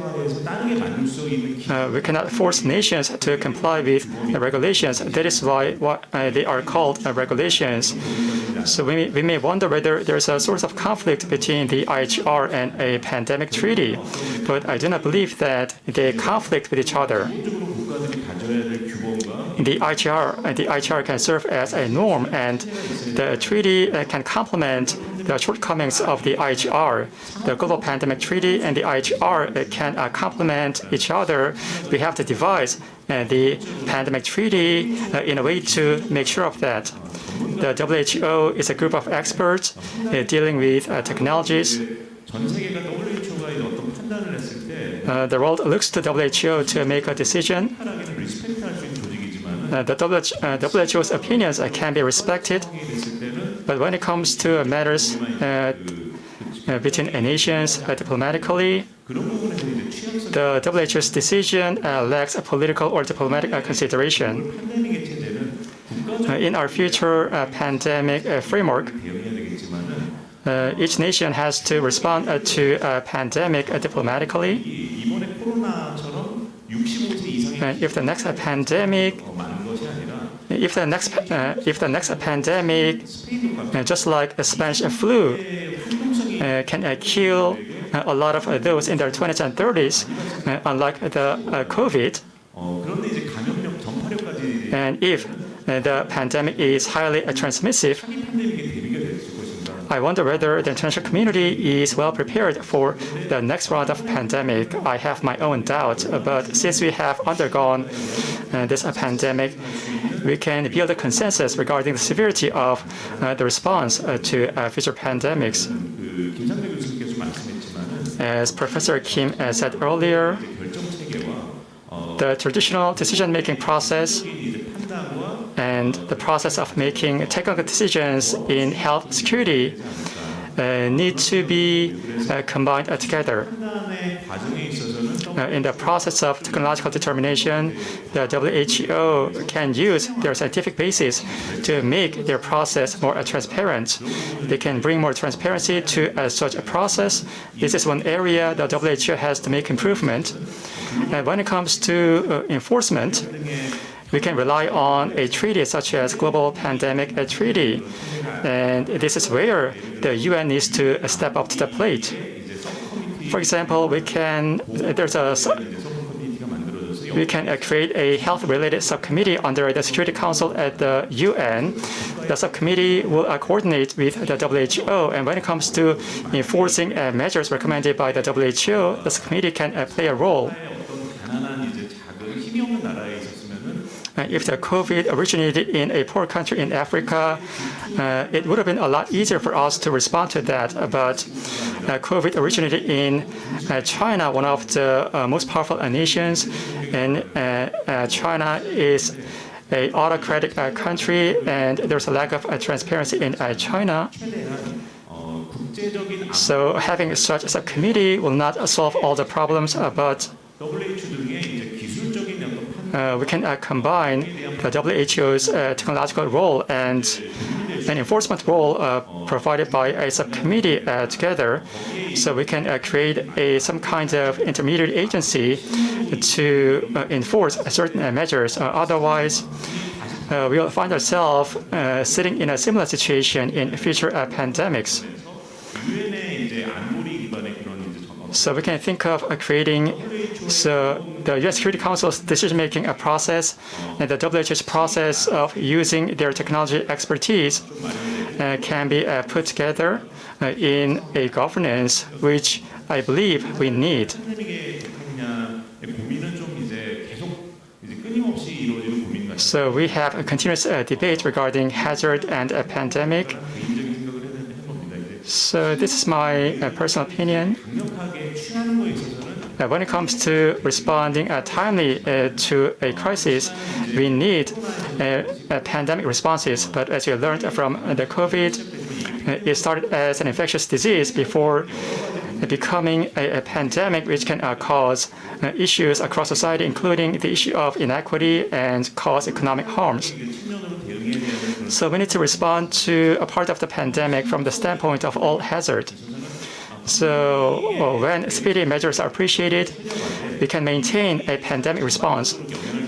We cannot force nations to comply with regulations. That is why they are called regulations. So we may wonder whether there's a source of conflict between the IHR and a pandemic treaty, but I do not believe that they conflict with each other. The IHR can serve as a norm, and the treaty can complement the shortcomings of the IHR. The Global Pandemic Treaty and the IHR can complement each other. We have to devise the Pandemic Treaty in a way to make sure of that. The WHO is a group of experts dealing with technologies. The world looks to WHO to make a decision. The WHO's opinions can be respected, but when it comes to matters between nations diplomatically, the WHO's decision lacks a political or diplomatic consideration. In our future pandemic framework, each nation has to respond to a pandemic diplomatically. And if the next pandemic, just like the Spanish flu, can kill a lot of those in their 20s and 30s, unlike the COVID. And if the pandemic is highly transmissive, I wonder whether the international community is well prepared for the next round of pandemic. I have my own doubts, but since we have undergone this pandemic, we can build a consensus regarding the severity of the response to future pandemics. As Professor Kim said earlier, the traditional decision-making process and the process of making technical decisions in health security need to be combined together. In the process of technological determination, the WHO can use their scientific basis to make their process more transparent. They can bring more transparency to such a process. This is one area the WHO has to make improvement. And when it comes to enforcement, we can rely on a treaty such as Global Pandemic Treaty. And this is where the UN needs to step up to the plate. For example, we can create a health-related subcommittee under the Security Council at the UN. The subcommittee will coordinate with the WHO, and when it comes to enforcing measures recommended by the WHO, the subcommittee can play a role. If the COVID originated in a poor country in Africa, it would have been a lot easier for us to respond to that. But COVID originated in China, one of the most powerful nations, and China is an autocratic country, and there's a lack of transparency in China. So having such a subcommittee will not solve all the problems, but we can combine the WHO's technological role and an enforcement role provided by a subcommittee together, so we can create some kind of intermediate agency to enforce certain measures. Otherwise, we will find ourselves sitting in a similar situation in future pandemics. So we can think of creating the U.S. Security Council's decision-making process and the WHO's process of using their technology expertise can be put together in a governance which I believe we need. So we have a continuous debate regarding hazard and a pandemic. So this is my personal opinion. When it comes to responding timely to a crisis, we need pandemic responses. But as you learned from the COVID, it started as an infectious disease before becoming a pandemic, which can cause issues across society, including the issue of inequity and cause economic harms. So we need to respond to a part of the pandemic from the standpoint of all hazard. So when speedy measures are appreciated, we can maintain a pandemic response.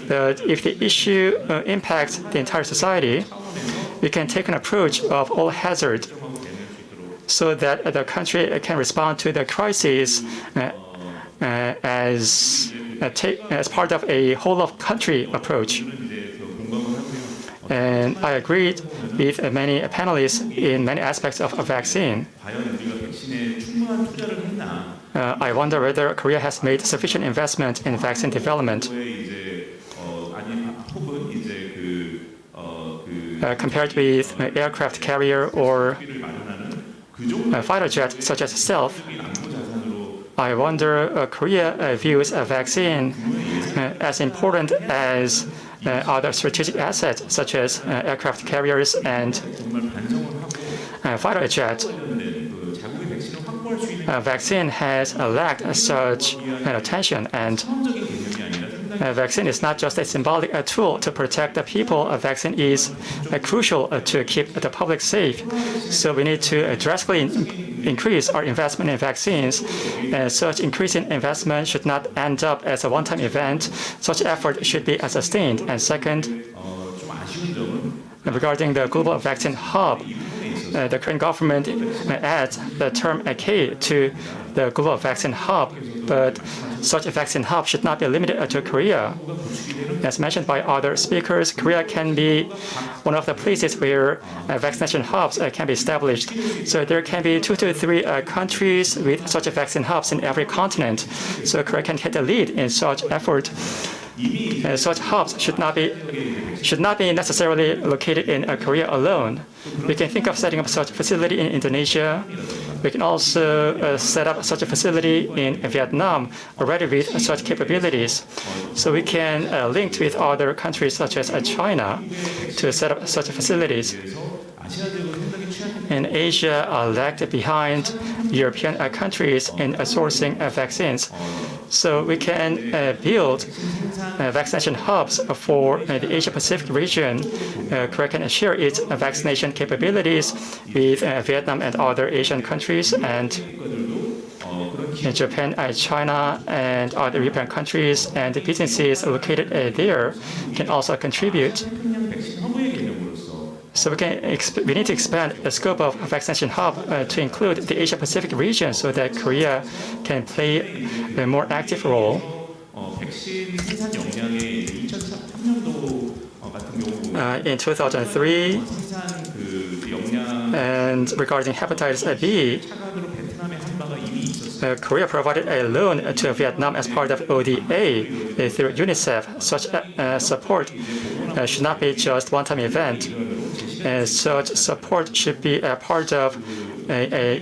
But if the issue impacts the entire society, we can take an approach of all hazard so that the country can respond to the crisis as part of a whole of country approach. And I agreed with many panelists in many aspects of a vaccine. I wonder whether Korea has made sufficient investment in vaccine development compared with aircraft carrier or fighter jet such as stealth. I wonder Korea views a vaccine as important as other strategic assets such as aircraft carriers and fighter jet. Vaccine has lacked such attention, and vaccine is not just a symbolic tool to protect the people. A vaccine is crucial to keep the public safe. So we need to drastically increase our investment in vaccines. Such increase in investment should not end up as a one-time event. Such effort should be sustained. And second, regarding the global vaccine hub, the Korean government adds the term K to the global vaccine hub, but such a vaccine hub should not be limited to Korea. As mentioned by other speakers, Korea can be one of the places where vaccination hubs can be established. So there can be 2 to 3 countries with such a vaccine hubs in every continent. So Korea can take the lead in such effort. Such hubs should not be necessarily located in Korea alone. We can think of setting up such a facility in Indonesia. We can also set up such a facility in Vietnam already with such capabilities. So we can link with other countries such as China to set up such facilities. And Asia lagged behind European countries in sourcing vaccines. So we can build vaccination hubs for the Asia-Pacific region. Korea can share its vaccination capabilities with Vietnam and other Asian countries, and Japan, China, and other European countries and the businesses located there can also contribute. So we need to expand the scope of vaccination hub to include the Asia-Pacific region so that Korea can play a more active role. In 2003, and regarding hepatitis B, Korea provided a loan to Vietnam as part of ODA through UNICEF. Such support should not be just one-time event. Such support should be a part of a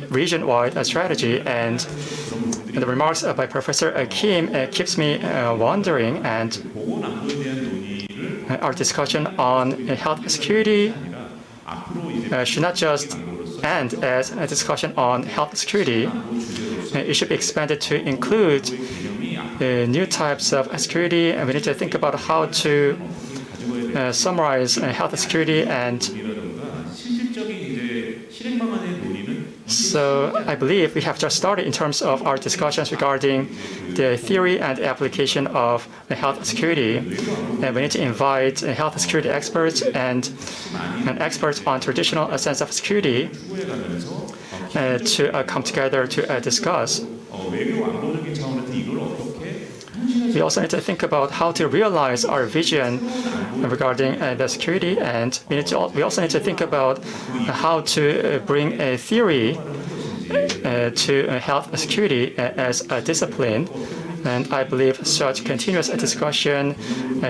region-wide strategy. And the remarks by Professor Kim keeps me wondering, and our discussion on health security should not just end as a discussion on health security. It should be expanded to include new types of security, and we need to think about how to summarize health security. And so I believe we have just started in terms of our discussions regarding the theory and application of health security. And we need to invite health security experts and experts on traditional sense of security to come together to discuss. We also need to think about how to realize our vision regarding the security, and we also need to think about how to bring a theory to health security as a discipline. And I believe such continuous discussion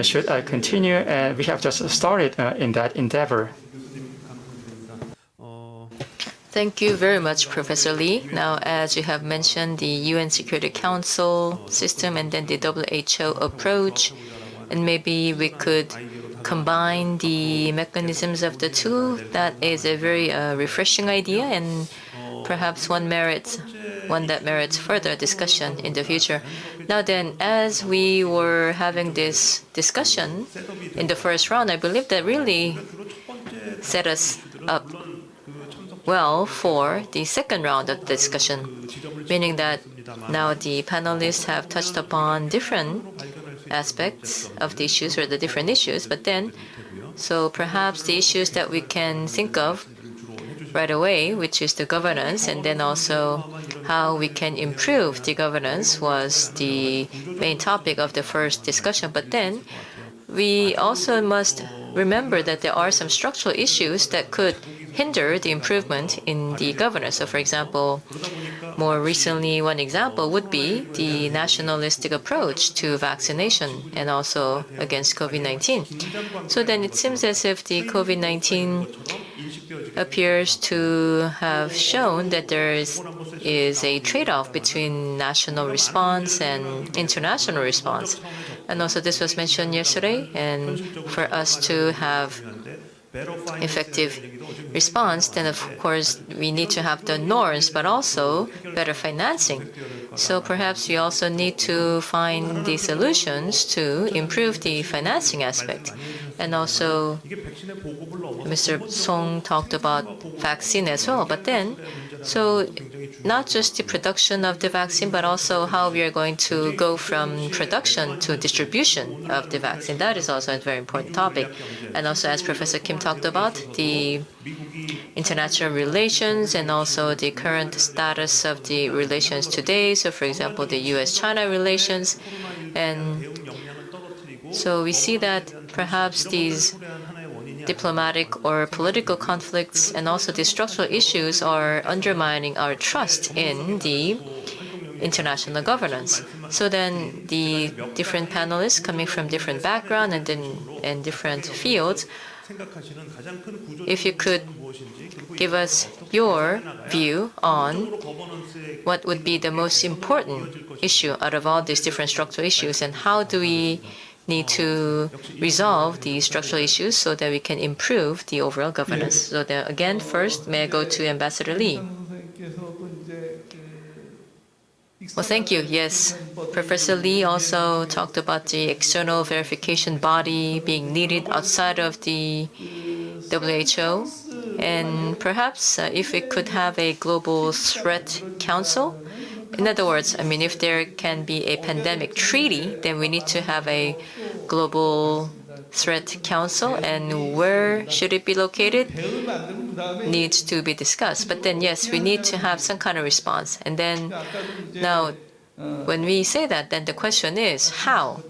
should continue, and we have just started in that endeavor. Thank you very much, Professor Lee. Now, as you have mentioned, the UN Security Council system and then the WHO approach, and maybe we could combine the mechanisms of the two. That is a very refreshing idea, and perhaps one that merits further discussion in the future. Now then, as we were having this discussion in the first round, I believe that really set us up well for the second round of discussion, meaning that now the panelists have touched upon different aspects of the issues or the different issues, but then, so perhaps the issues that we can think of right away, which is the governance, and then also how we can improve the governance was the main topic of the first discussion. But then we also must remember that there are some structural issues that could hinder the improvement in the governance. So for example, more recently, one example would be the nationalistic approach to vaccination and also against COVID-19. So then it seems as if the COVID-19 appears to have shown that there is a trade-off between national response and international response. And also this was mentioned yesterday, and for us to have effective response, then of course we need to have the norms, but also better financing. So perhaps we also need to find the solutions to improve the financing aspect. And also Mr. Song talked about vaccine as well, but then, so not just the production of the vaccine, but also how we are going to go from production to distribution of the vaccine. That is also a very important topic. And also, as Professor Kim talked about, the international relations and also the current status of the relations today. So, for example, the US-China relations. And so we see that perhaps these diplomatic or political conflicts and also the structural issues are undermining our trust in the international governance. So then the different panelists coming from different backgrounds and different fields, if you could give us your view on what would be the most important issue out of all these different structural issues, and how do we need to resolve these structural issues so that we can improve the overall governance. So then again, first, may I go to Ambassador Lee? Well, thank you. Yes, Professor Lee also talked about the external verification body being needed outside of the WHO. And perhaps if we could have a global threat council. In other words, I mean, if there can be a pandemic treaty, then we need to have a global threat council, and where should it be located needs to be discussed. But then, yes, we need to have some kind of response. And then now, when we say that, then the question is how?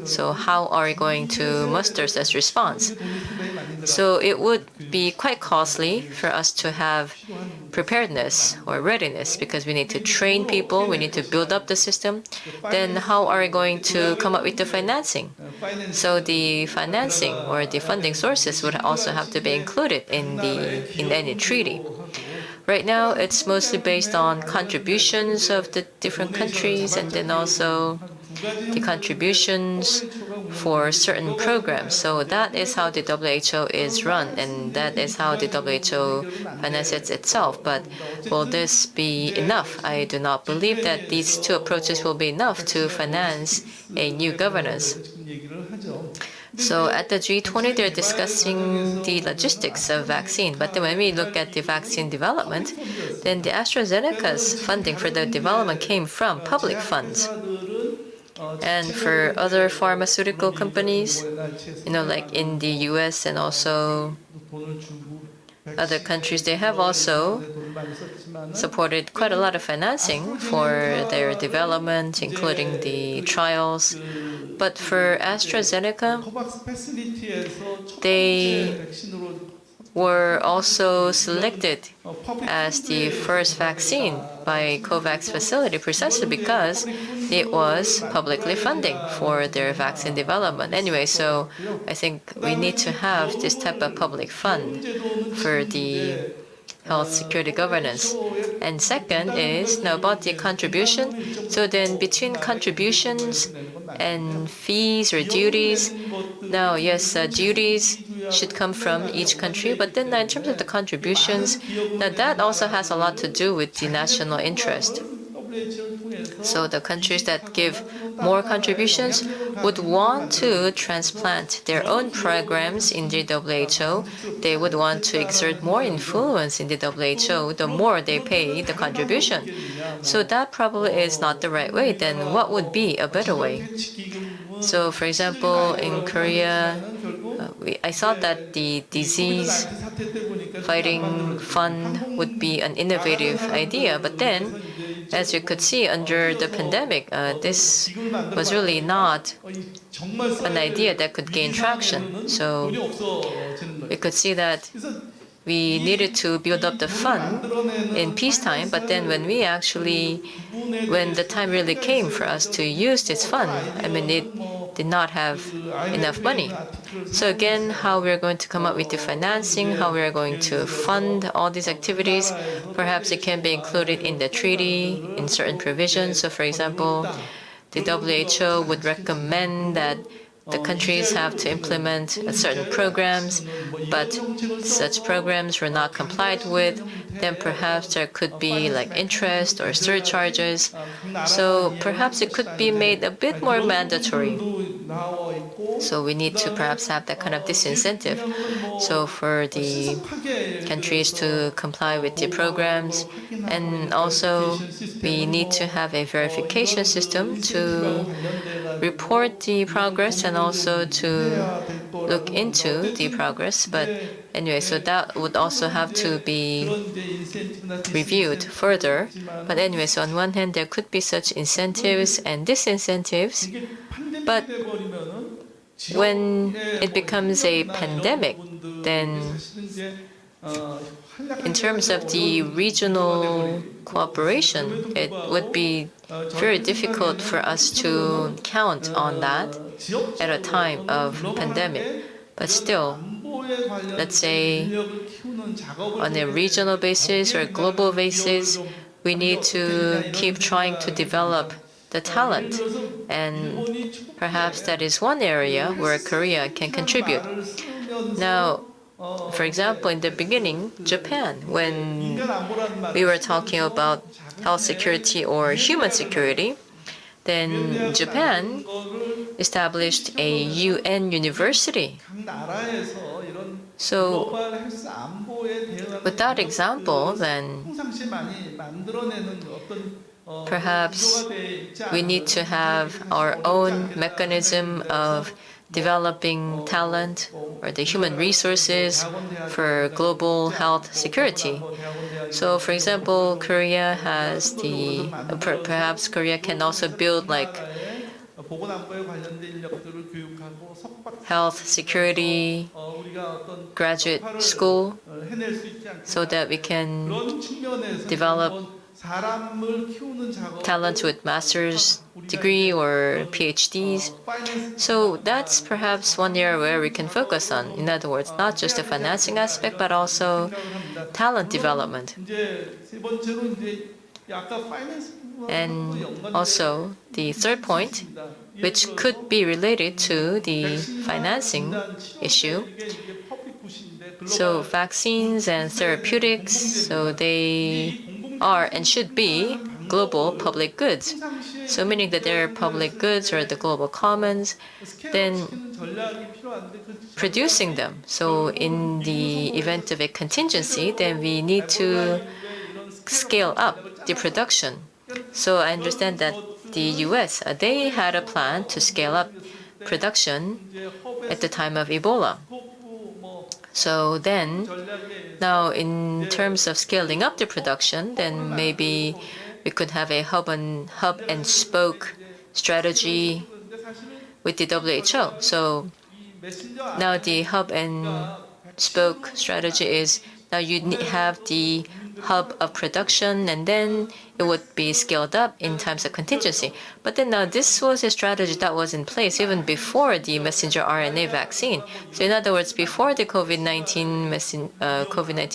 So how are we going to muster such response? So it would be quite costly for us to have preparedness or readiness, because we need to train people, we need to build up the system. Then how are we going to come up with the financing? So the financing or the funding sources would also have to be included in any treaty. Right now, it's mostly based on contributions of the different countries, and then also the contributions for certain programs. So that is how the WHO is run, and that is how the WHO finances itself. But will this be enough? I do not believe that these two approaches will be enough to finance a new governance. So at the G20, they're discussing the logistics of vaccine. But then when we look at the vaccine development, then the AstraZeneca's funding for the development came from public funds. And for other pharmaceutical companies, like in the US and also other countries, they have also supported quite a lot of financing for their development, including the trials. But for AstraZeneca, they were also selected as the first vaccine by COVAX facility precisely because it was publicly funding for their vaccine development. Anyway, so I think we need to have this type of public fund for the health security governance. And second is now about the contribution. So then between contributions and fees or duties, now yes, duties should come from each country, but then in terms of the contributions, now that also has a lot to do with the national interest. So the countries that give more contributions would want to transplant their own programs in the WHO. They would want to exert more influence in the WHO the more they pay the contribution. So that probably is not the right way. Then what would be a better way? So for example, in Korea, I thought that the disease fighting fund would be an innovative idea, but then, as you could see under the pandemic, this was really not an idea that could gain traction. So we could see that we needed to build up the fund in peacetime, but then when the time really came for us to use this fund, it did not have enough money. So again, how we're going to come up with the financing, how we're going to fund all these activities, perhaps it can be included in the treaty, in certain provisions. So for example, the WHO would recommend that the countries have to implement certain programs, but such programs were not complied with, then perhaps there could be like interest or surcharges. So perhaps it could be made a bit more mandatory. So we need to perhaps have that kind of disincentive. So for the countries to comply with the programs, and also we need to have a verification system to report the progress and also to look into the progress. But anyway, so that would also have to be reviewed further. But anyway, so on one hand, there could be such incentives and disincentives, but when it becomes a pandemic, then in terms of the regional cooperation, it would be very difficult for us to count on that at a time of pandemic. But still, let's say on a regional basis or a global basis, we need to keep trying to develop the talent. And perhaps that is one area where Korea can contribute. Now, for example, in the beginning, Japan, when we were talking about health security or human security, then Japan established a UN university. So with that example, then perhaps we need to have our own mechanism of developing talent or the human resources for global health security. So for example, Korea has perhaps Korea can also build like health security graduate school so that we can develop talent with master's degree or PhDs. So that's perhaps one area where we can focus on. In other words, not just the financing aspect, but also talent development. And also the third point, which could be related to the financing issue. So vaccines and therapeutics, so they are and should be global public goods. So meaning that they're public goods or the global commons, then producing them. So in the event of a contingency, then we need to scale up the production. So I understand that the US, they had a plan to scale up production at the time of Ebola. So then, now in terms of scaling up the production, then maybe we could have a hub and spoke strategy with the WHO. So now the hub and spoke strategy is now you have the hub of production and then it would be scaled up in times of contingency. But then now this was a strategy that was in place even before the messenger RNA vaccine. So in other words, before the COVID-19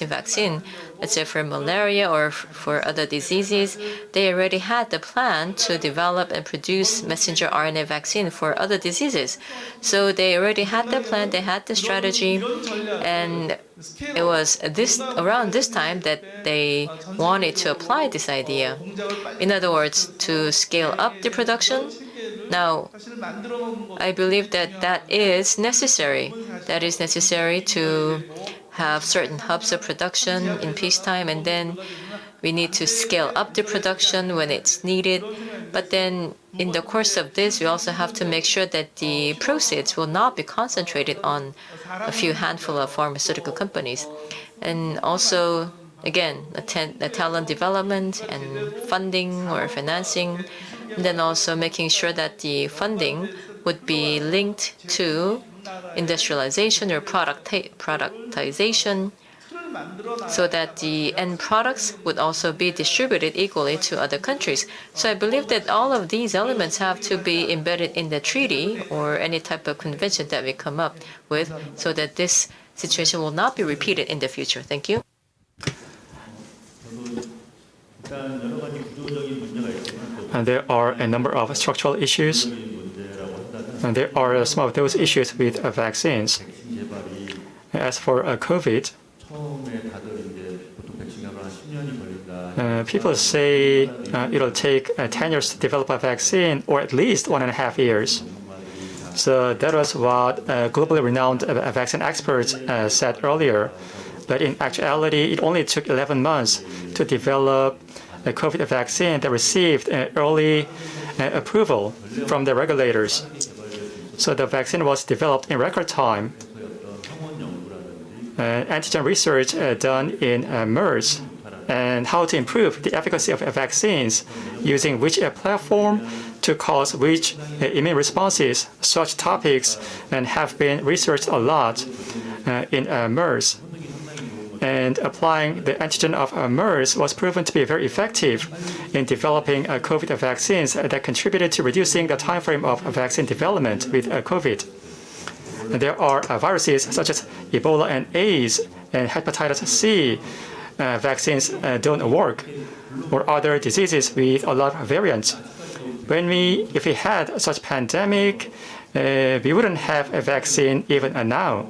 vaccine, let's say for malaria or for other diseases, they already had the plan to develop and produce messenger RNA vaccine for other diseases. So they already had the plan, they had the strategy, and it was around this time that they wanted to apply this idea. China. In other words, to scale up the production. Now, I believe that that is necessary. That is necessary to have certain hubs of production in peacetime, and then we need to scale up the production when it's needed. But then in the course of this, we also have to make sure that the proceeds will not be concentrated on a few handful of pharmaceutical companies. And also, again, the talent development and funding or financing, and then also making sure that the funding would be linked to industrialization or productization, so that the end products would also be distributed equally to other countries. So I believe that all of these elements have to be embedded in the treaty or any type of convention that we come up with, so that this situation will not be repeated in the future. Thank you. And there are a number of structural issues. And there are some of those issues with vaccines. As for COVID, people say it'll take 10 years to develop a vaccine, or at least 1.5 years. So that was what globally renowned vaccine experts said earlier. But in actuality, it only took 11 months to develop a COVID vaccine that received early approval from the regulators. So the vaccine was developed in record time. Antigen research done in MERS, and how to improve the efficacy of vaccines using which platform to cause which immune responses. Such topics and have been researched a lot in MERS. And applying the antigen of MERS was proven to be very effective in developing COVID vaccines that contributed to reducing the time frame of vaccine development with COVID. And there are viruses such as Ebola and AIDS and hepatitis C. Vaccines don't work, or other diseases with a lot of variants. If we had such pandemic, we wouldn't have a vaccine even now.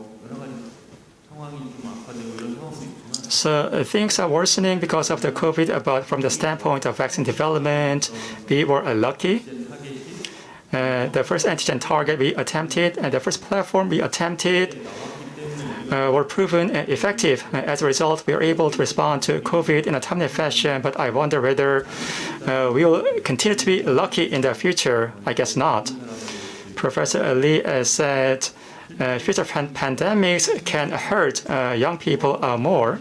So things are worsening because of the COVID, but from the standpoint of vaccine development, we were lucky. The first antigen target we attempted and the first platform we attempted were proven effective. As a result, we were able to respond to COVID in a timely fashion, but I wonder whether we will continue to be lucky in the future. I guess not. Professor Lee said future pandemics can hurt young people more.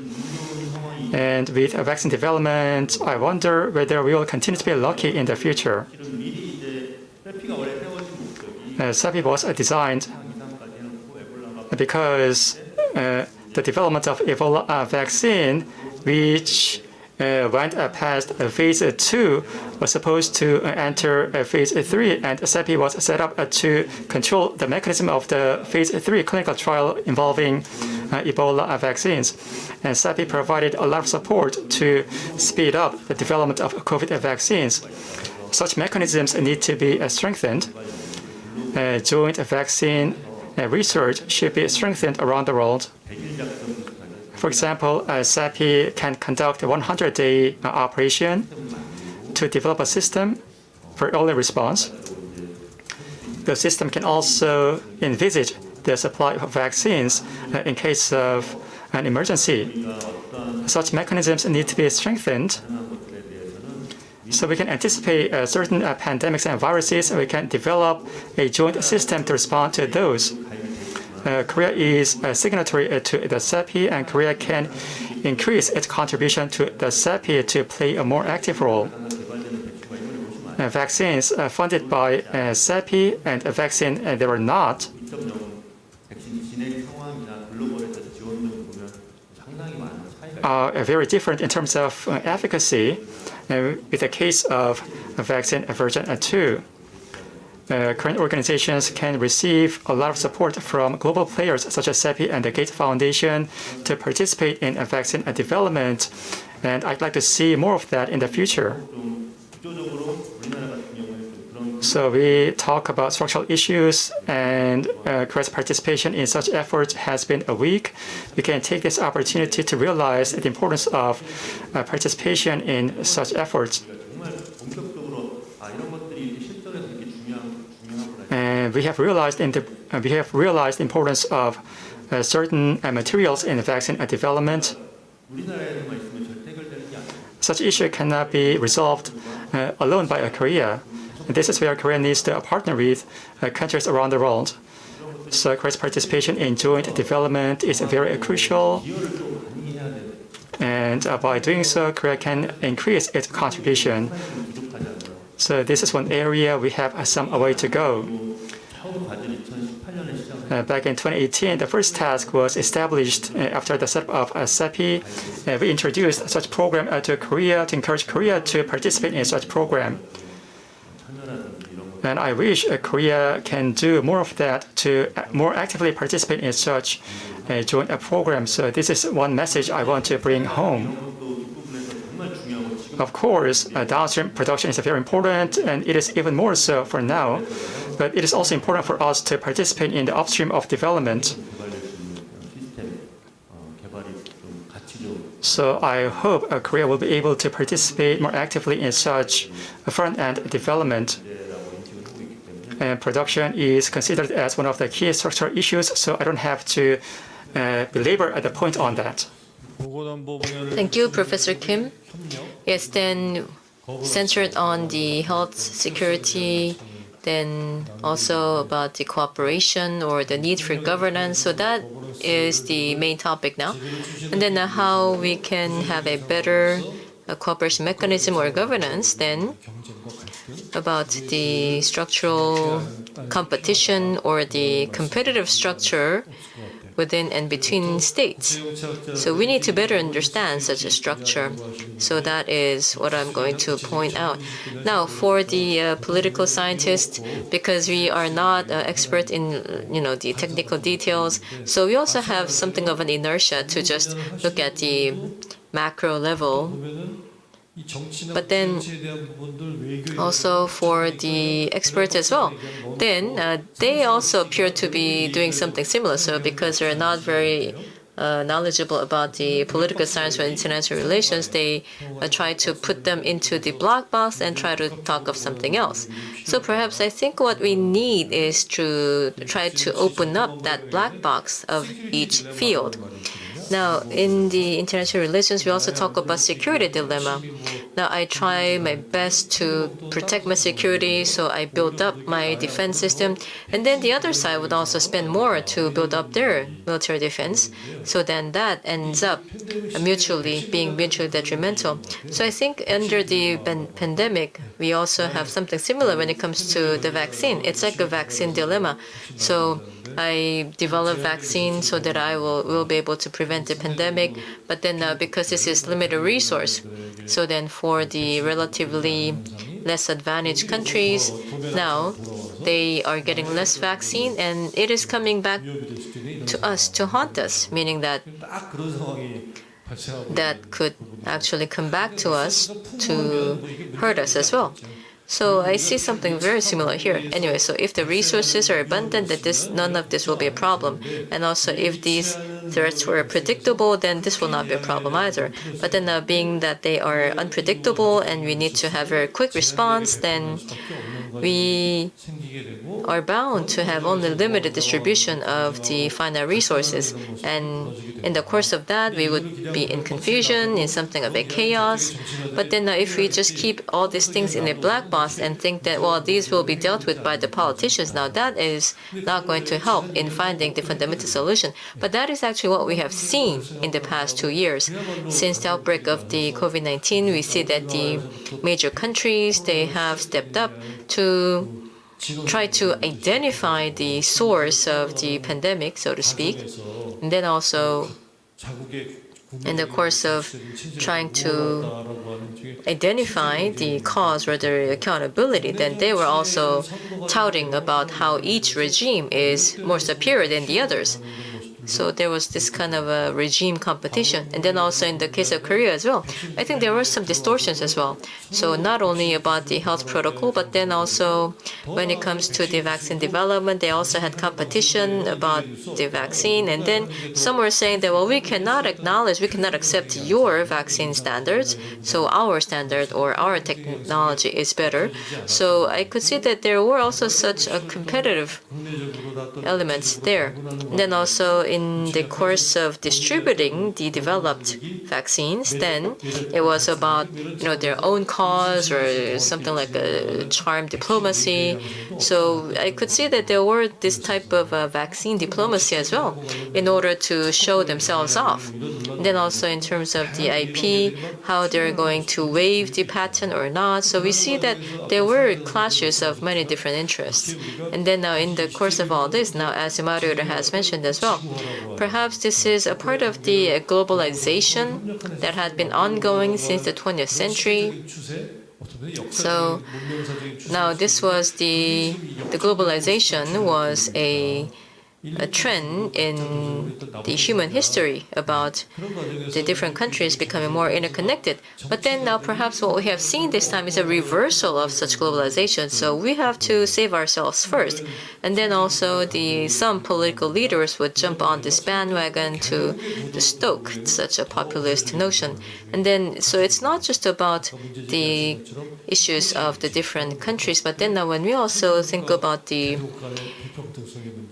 And with vaccine development, I wonder whether we will continue to be lucky in the future. CEPI was designed because the development of Ebola vaccine, which went past phase 2, was supposed to enter phase 3, and CEPI was set up to control the mechanism of the phase 3 clinical trial involving Ebola vaccines. And CEPI provided a lot of support to speed up the development of COVID vaccines. Such mechanisms need to be strengthened. Joint vaccine research should be strengthened around the world. For example, CEPI can conduct a 100-day operation to develop a system for early response. The system can also envisage the supply of vaccines in case of an emergency. Such mechanisms need to be strengthened so we can anticipate certain pandemics and viruses, and we can develop a joint system to respond to those. Korea is a signatory to the CEPI, and Korea can increase its contribution to the CEPI to play a more active role. Vaccines funded by CEPI and a vaccine that were not are very different in terms of efficacy. With the case of vaccine version 2. Current organizations can receive a lot of support from global players such as CEPI and the Gates Foundation to participate in vaccine development, and I'd like to see more of that in the future. So we talk about structural issues, and Korea's participation in such efforts has been weak. We can take this opportunity to realize the importance of participation in such efforts. we have realized the importance of certain materials in vaccine development. Such issue cannot be resolved alone by Korea. This is where Korea needs to partner with countries around the world. So Korea's participation in joint development is very crucial. And by doing so, Korea can increase its contribution. So this is one area we have some way to go. Back in 2018, the first task was established after the setup of CEPI. We introduced such program to Korea to encourage Korea to participate in such program. And I wish Korea can do more of that to more actively participate in such a joint program. So this is one message I want to bring home. Of course, downstream production is very important, and it is even more so for now. But it is also important for us to participate in the upstream of development. So I hope Korea will be able to participate more actively in such front-end development. And production is considered as one of the key structural issues, so I don't have to belabor the point on that. Thank you, Professor Kim. Yes, then centered on the health security, then also about the cooperation or the need for governance. So that is the main topic now. And then how we can have a better cooperation mechanism or governance, then about the structural competition or the competitive structure within and between states. So we need to better understand such a structure. So that is what I'm going to point out. Now, for the political scientists, because we are not expert in the technical details, so we also have something of an inertia to just look at the macro level. But then also for the experts as well, then they also appear to be doing something similar. So because they're not very knowledgeable about the political science or international relations, they try to put them into the black box and try to talk of something else. So perhaps I think what we need is to try to open up that black box of each field. Now, in the international relations, we also talk about security dilemma. Now, I try my best to protect my security, so I build up my defense system. And then the other side would also spend more to build up their military defense. So then that ends up being mutually detrimental. So I think under the pandemic, we also have something similar when it comes to the vaccine. It's like a vaccine dilemma. So I develop vaccine so that I will be able to prevent the pandemic. But then because this is limited resource, so then for the relatively less advantaged countries, now they are getting less vaccine and it is coming back to us, to haunt us, meaning that that could actually come back to us to hurt us as well. So I see something very similar here. Anyway, so if the resources are abundant, then none of this will be a problem. And also if these threats were predictable, then this will not be a problem either. But then being that they are unpredictable and we need to have very quick response, then we are bound to have only limited distribution of the finite resources. And in the course of that, we would be in confusion, in something a bit chaos. But then if we just keep all these things in a black box and think that, well, these will be dealt with by the politicians, now that is not going to help in finding the fundamental solution. But that is actually what we have seen in the past 2 years. Since the outbreak of the COVID-19, we see that the major countries, they have stepped up to try to identify the source of the pandemic, so to speak, and then also in the course of trying to identify the cause or the accountability, then they were also touting about how each regime is more superior than the others. So there was this kind of a regime competition. And then also in the case of Korea as well, I think there were some distortions as well. So not only about the health protocol, but then also when it comes to the vaccine development, they also had competition about the vaccine. And then some were saying that, well, we cannot accept your vaccine standards, so our standard or our technology is better. So I could see that there were also such a competitive elements there. And then also in the course of distributing the developed vaccines, then it was about their own cause or something like a charm diplomacy. So I could see that there were this type of vaccine diplomacy as well in order to show themselves off. And then also in terms of the IP, how they're going to waive the patent or not. So we see that there were clashes of many different interests. And then now in the course of all this, now as Mario has mentioned as well, perhaps this is a part of the globalization that had been ongoing since the 20th century. So now this was the globalization was a trend in the human history about the different countries becoming more interconnected. But then now perhaps what we have seen this time is a reversal of such globalization. So we have to save ourselves first. And then also some political leaders would jump on this bandwagon to stoke such a populist notion. And then so it's not just about the issues of the different countries, but then now when we also think about the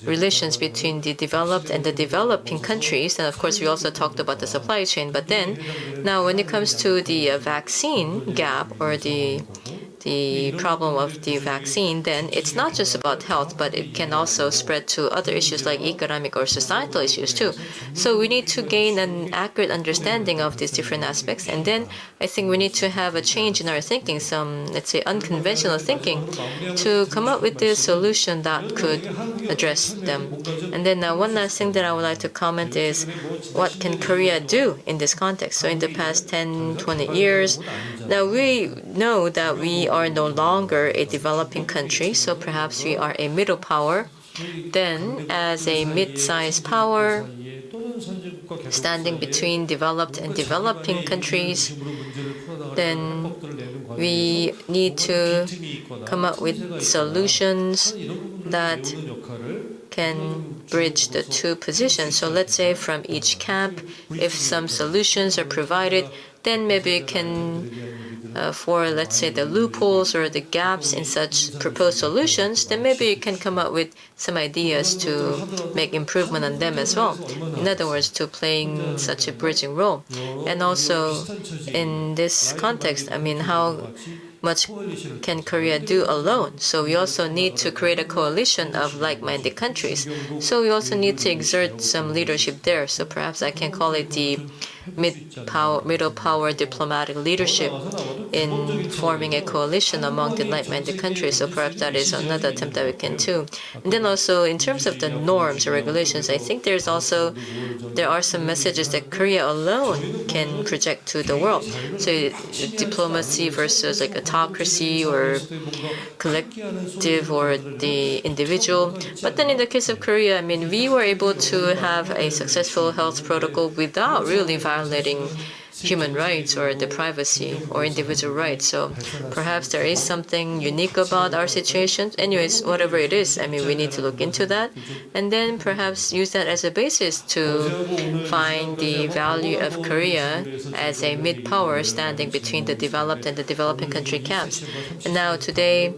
relations between the developed and the developing countries, and of course we also talked about the supply chain, but then now when it comes to the vaccine gap or the problem of the vaccine, then it's not just about health, but it can also spread to other issues like economic or societal issues too. So we need to gain an accurate understanding of these different aspects. And then I think we need to have a change in our thinking, some, let's say, unconventional thinking, to come up with this solution that could address them. And then one last thing that I would like to comment is what can Korea do in this context? So in the past 10, 20 years, now we know that we are no longer a developing country, so perhaps we are a middle power. Then, as a mid-sized power, standing between developed and developing countries, then we need to come up with solutions that can bridge the two positions. So let's say from each camp, if some solutions are provided, then maybe it can for, let's say, the loopholes or the gaps in such proposed solutions, then maybe you can come up with some ideas to make improvement on them as well. In other words, to playing such a bridging role. And also, in this context, I mean, how much can Korea do alone? So we also need to create a coalition of like-minded countries. So we also need to exert some leadership there. So perhaps I can call it the middle power diplomatic leadership in forming a coalition among the like-minded countries. So perhaps that is another attempt that we can do. And then also in terms of the norms or regulations, I think there are some messages that Korea alone can project to the world. So diplomacy versus like autocracy or collective or the individual. But then in the case of Korea, I mean, we were able to have a successful health protocol without really violating human rights or the privacy or individual rights. So perhaps there is something unique about our situation. Anyways, whatever it is, I mean, we need to look into that and then perhaps use that as a basis to find the value of Korea as a mid-power standing between the developed and the developing country camps. And now today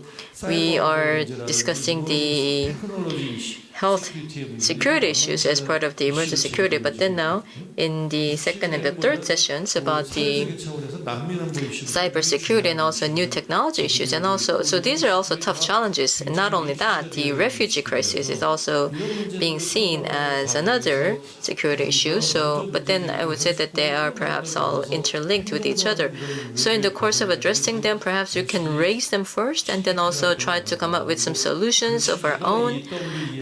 we are discussing the health security issues as part of the emergency security. But then now, in the second and the third sessions about the cybersecurity and also new technology issues, and also, so these are also tough challenges. And not only that, the refugee crisis is also being seen as another security issue. So, but then I would say that they are perhaps all interlinked with each other. So in the course of addressing them, perhaps we can raise them first and then also try to come up with some solutions of our own.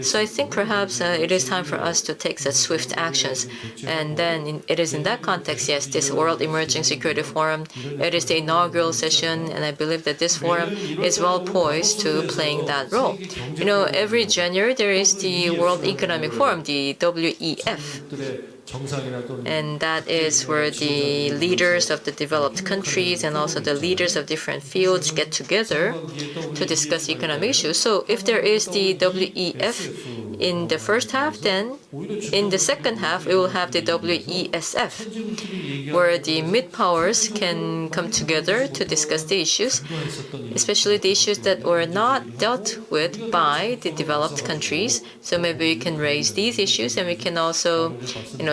So I think perhaps it is time for us to take such swift actions. And then it is in that context, yes, this World Emerging Security Forum forum. It is the inaugural session, and I believe that this forum is well poised to playing that role. You know, every January there is the World Economic Forum, the WEF. And that is where the leaders of the developed countries and also the leaders of different fields get together to discuss economic issues. So if there is the WEF in the first half, then in the second half, it will have the WESF, where the mid-powers can come together to discuss the issues, especially the issues that were not dealt with by the developed countries. So maybe we can raise these issues, and we can also,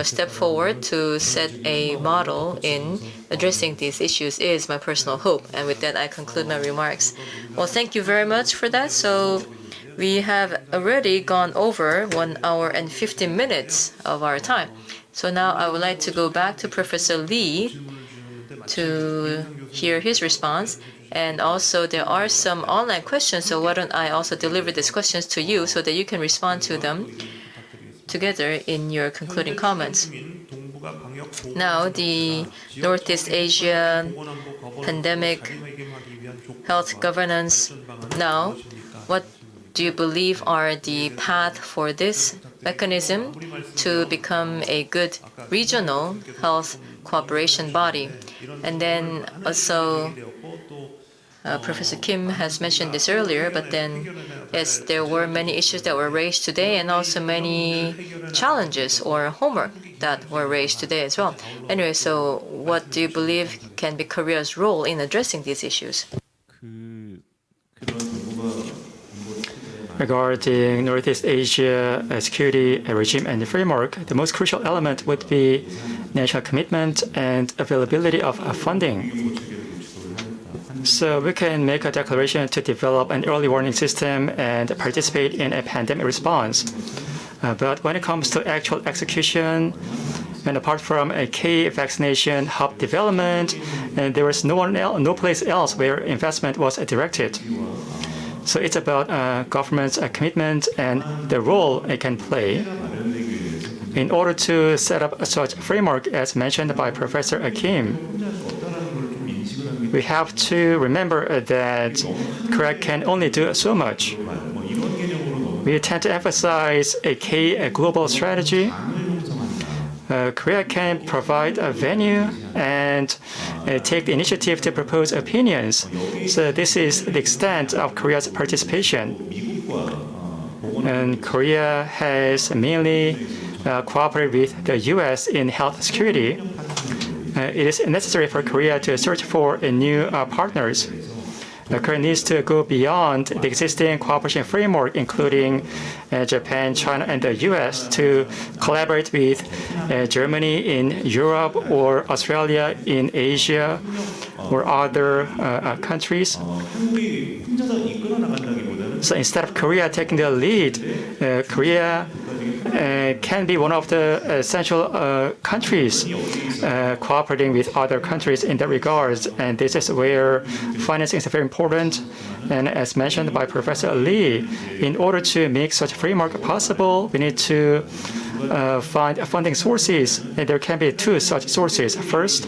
step forward to set a model in addressing these issues is my personal hope. And with that, I conclude my remarks. Well, thank you very much for that. So we have already gone over 1 hour and 15 minutes of our time. So now I would like to go back to Professor Lee to hear his response. And also there are some online questions, so why don't I also deliver these questions to you so that you can respond to them together in your concluding comments. Now, the Northeast Asia pandemic health governance. Now, what do you believe are the path for this mechanism to become a good regional health cooperation body? And then also, Professor Kim has mentioned this earlier, but then, yes, there were many issues that were raised today and also many challenges or homework that were raised today as well. Anyway, so what do you believe can be Korea's role in addressing these issues? Regarding Northeast Asia security regime and framework, the most crucial element would be national commitment and availability of funding. So we can make a declaration to develop an early warning system and participate in a pandemic response. But when it comes to actual execution, and apart from a key vaccination hub development, there was no place else where investment was directed. So it's about government's commitment and the role it can play. In order to set up such framework, as mentioned by Professor Kim, we have to remember that Korea can only do so much. We tend to emphasize a global strategy. Korea can provide a venue and take the initiative to propose opinions. So this is the extent of Korea's participation. And Korea has mainly cooperated with the U.S. in health security. It is necessary for Korea to search for new partners. Korea needs to go beyond the existing cooperation framework, including Japan, China, and the U.S., to collaborate with Germany in Europe or Australia in Asia or other countries. So instead of Korea taking the lead, Korea can be one of the essential countries cooperating with other countries in that regards. And this is where financing is very important. And as mentioned by Professor Lee, in order to make such framework possible, we need to find funding sources. And there can be two such sources. First,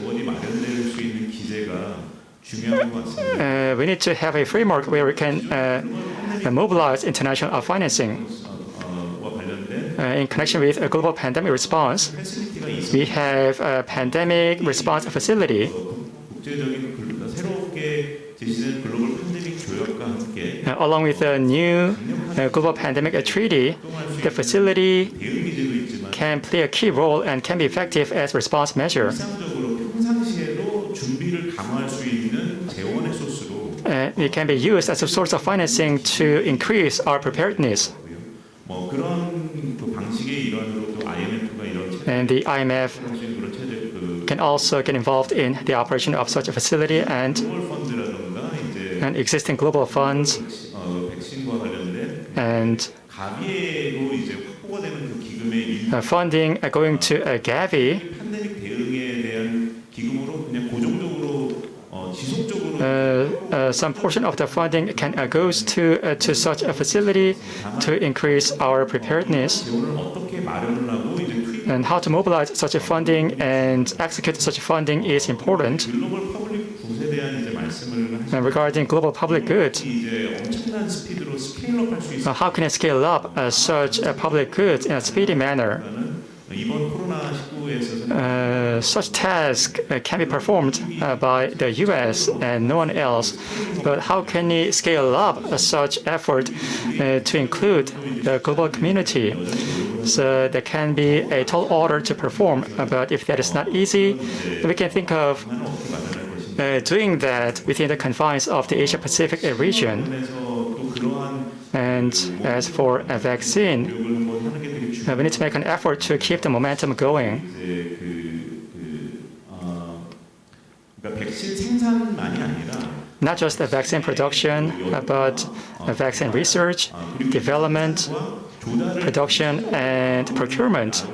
we need to have a framework where we can mobilize international financing. In connection with a global pandemic response, we have a pandemic response facility. Along with the new global pandemic treaty, the facility can play a key role and can be effective as response measure. It can be used as a source of financing to increase our preparedness. And the IMF can also get involved in the operation of such a facility, and existing global funds and funding going to Gavi. Some portion of the funding goes to such a facility to increase our preparedness. And how to mobilize such a funding and execute such funding is important. And regarding global public good, how can I scale up such a public good in a speedy manner? Such task can be performed by the US and no one else. But how can we scale up such effort to include the global community? So there can be a tall order to perform. But if that is not easy, we can think of doing that within the confines of the Asia-Pacific region. And as for a vaccine, we need to make an effort to keep the momentum going. Not just the vaccine production, but vaccine research, development, production, and procurement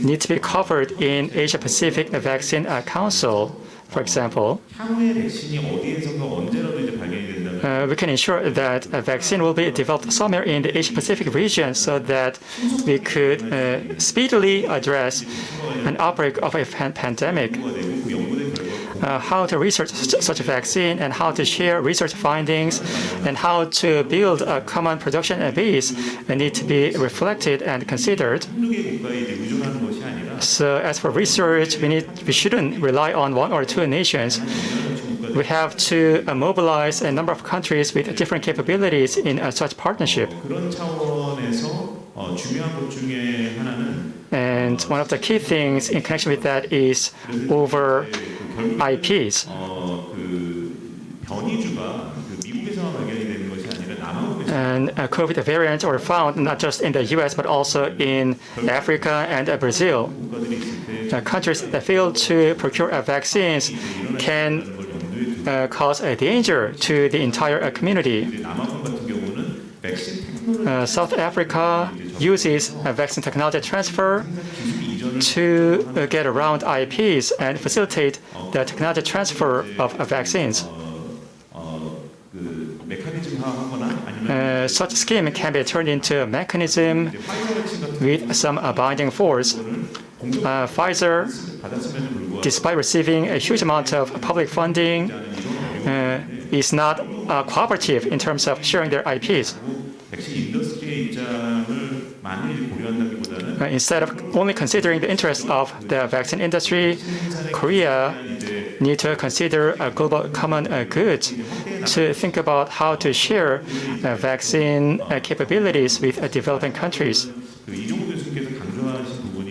need to be covered in Asia-Pacific Vaccine Council, for example. We can ensure that a vaccine will be developed somewhere in the Asia-Pacific region so that we could speedily address an outbreak of a pandemic. How to research such a vaccine and how to share research findings and how to build a common production base need to be reflected and considered. So as for research, we shouldn't rely on one or two nations. We have to mobilize a number of countries with different capabilities in such partnership. And one of the key things in connection with that is over IPs. And COVID variants were found not just in the US, but also in Africa and Brazil. Countries that fail to procure vaccines can cause a danger to the entire community. South Africa uses vaccine technology transfer to get around IPs and facilitate the technology transfer of vaccines. Such a scheme can be turned into a mechanism with some binding force. Pfizer, despite receiving a huge amount of public funding, is not cooperative in terms of sharing their IPs. Instead of only considering the interests of the vaccine industry, Korea needs to consider a global common good to think about how to share vaccine capabilities with developing countries.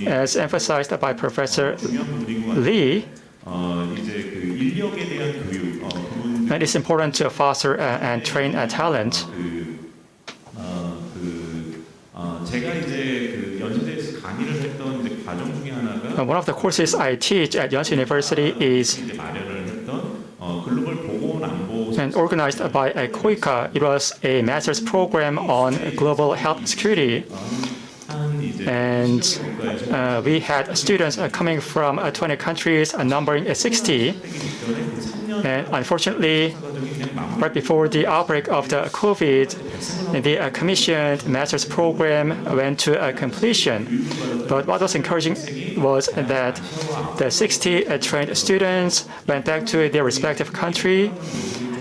As emphasized by Professor Lee, it is important to foster and train talent. One of the courses I teach at Yonsei University is and organized by KOICA. It was a master's program on global health security. And we had students coming from 20 countries, numbering 60. And unfortunately, right before the outbreak of the COVID, the commissioned master's program went to completion. But what was encouraging was that the 60 trained students went back to their respective country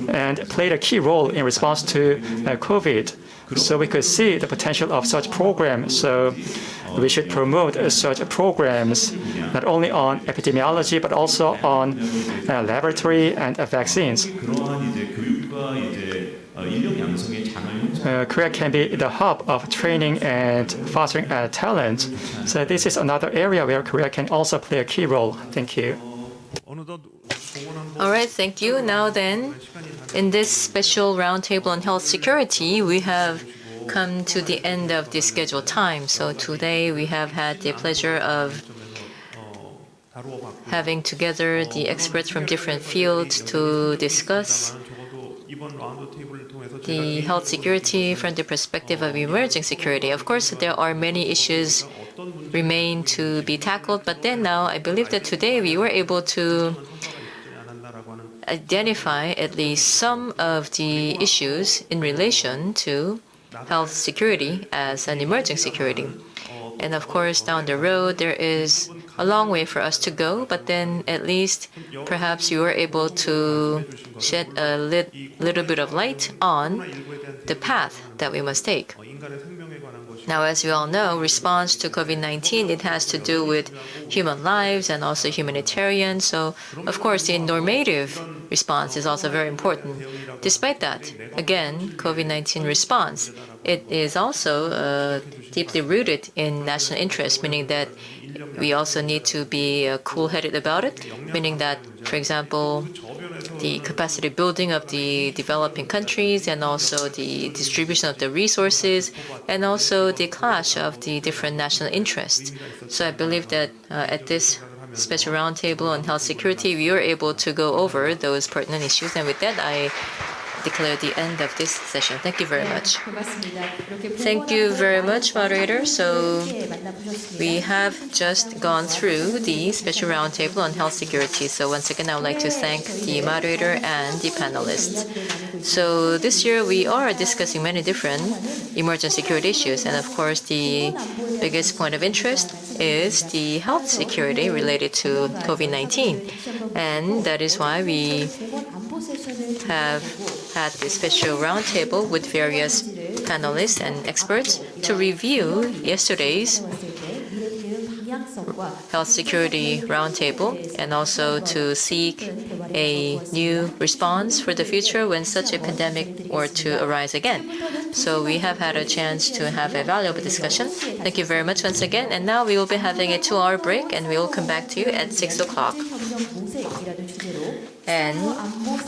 and played a key role in response to COVID. So we could see the potential of such programs. So we should promote such programs not only on epidemiology but also on laboratory and vaccines. Korea can be the hub of training and fostering talent. So this is another area where Korea can also play a key role. Thank you. All right, thank you. Now then, in this special roundtable on health security, we have come to the end of the scheduled time. So today we have had the pleasure of having together the experts from different fields to discuss the health security from the perspective of emerging security. Of course, there are many issues remain to be tackled, but then now I believe that today we were able to identify at least some of the issues in relation to health security as an emerging security. And of course, down the road, there is a long way for us to go, but then at least perhaps you are able to shed a little bit of light on the path that we must take. Now, as we all know, response to COVID-19, it has to do with human lives and also humanitarian. So, of course, the normative response is also very important. Despite that, again, COVID-19 response, it is also deeply rooted in national interest, meaning that we also need to be cool-headed about it, meaning that, for example, the capacity building of the developing countries and also the distribution of the resources and also the clash of the different national interests. So I believe that at this special roundtable on health security, we were able to go over those pertinent issues. And with that, I declare the end of this session. Thank you very much. Thank you very much, moderator. So we have just gone through the special roundtable on health security. So once again, I would like to thank the moderator and the panelists. So this year we are discussing many different emerging security issues. And of course, the biggest point of interest is the health security related to COVID-19. And that is why we have had this special roundtable with various panelists and experts to review yesterday's health security roundtable and also to seek a new response for the future when such a pandemic were to arise again. So we have had a chance to have a valuable discussion. Thank you very much once again. And now we will be having a 2-hour break and we will come back to you at 6 o'clock. And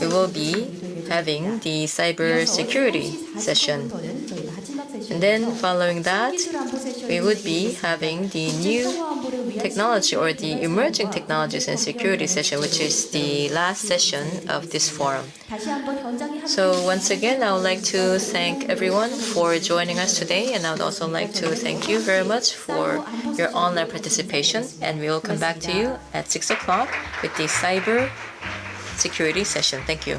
we will be having the cyber security session. And then following that, we would be having the new technology or the emerging technologies and security session, which is the last session of this forum. So once again, I would like to thank everyone for joining us today, and I would also like to thank you very much for your online participation. And we will come back to you at 6 o'clock with the cyber security session. Thank you.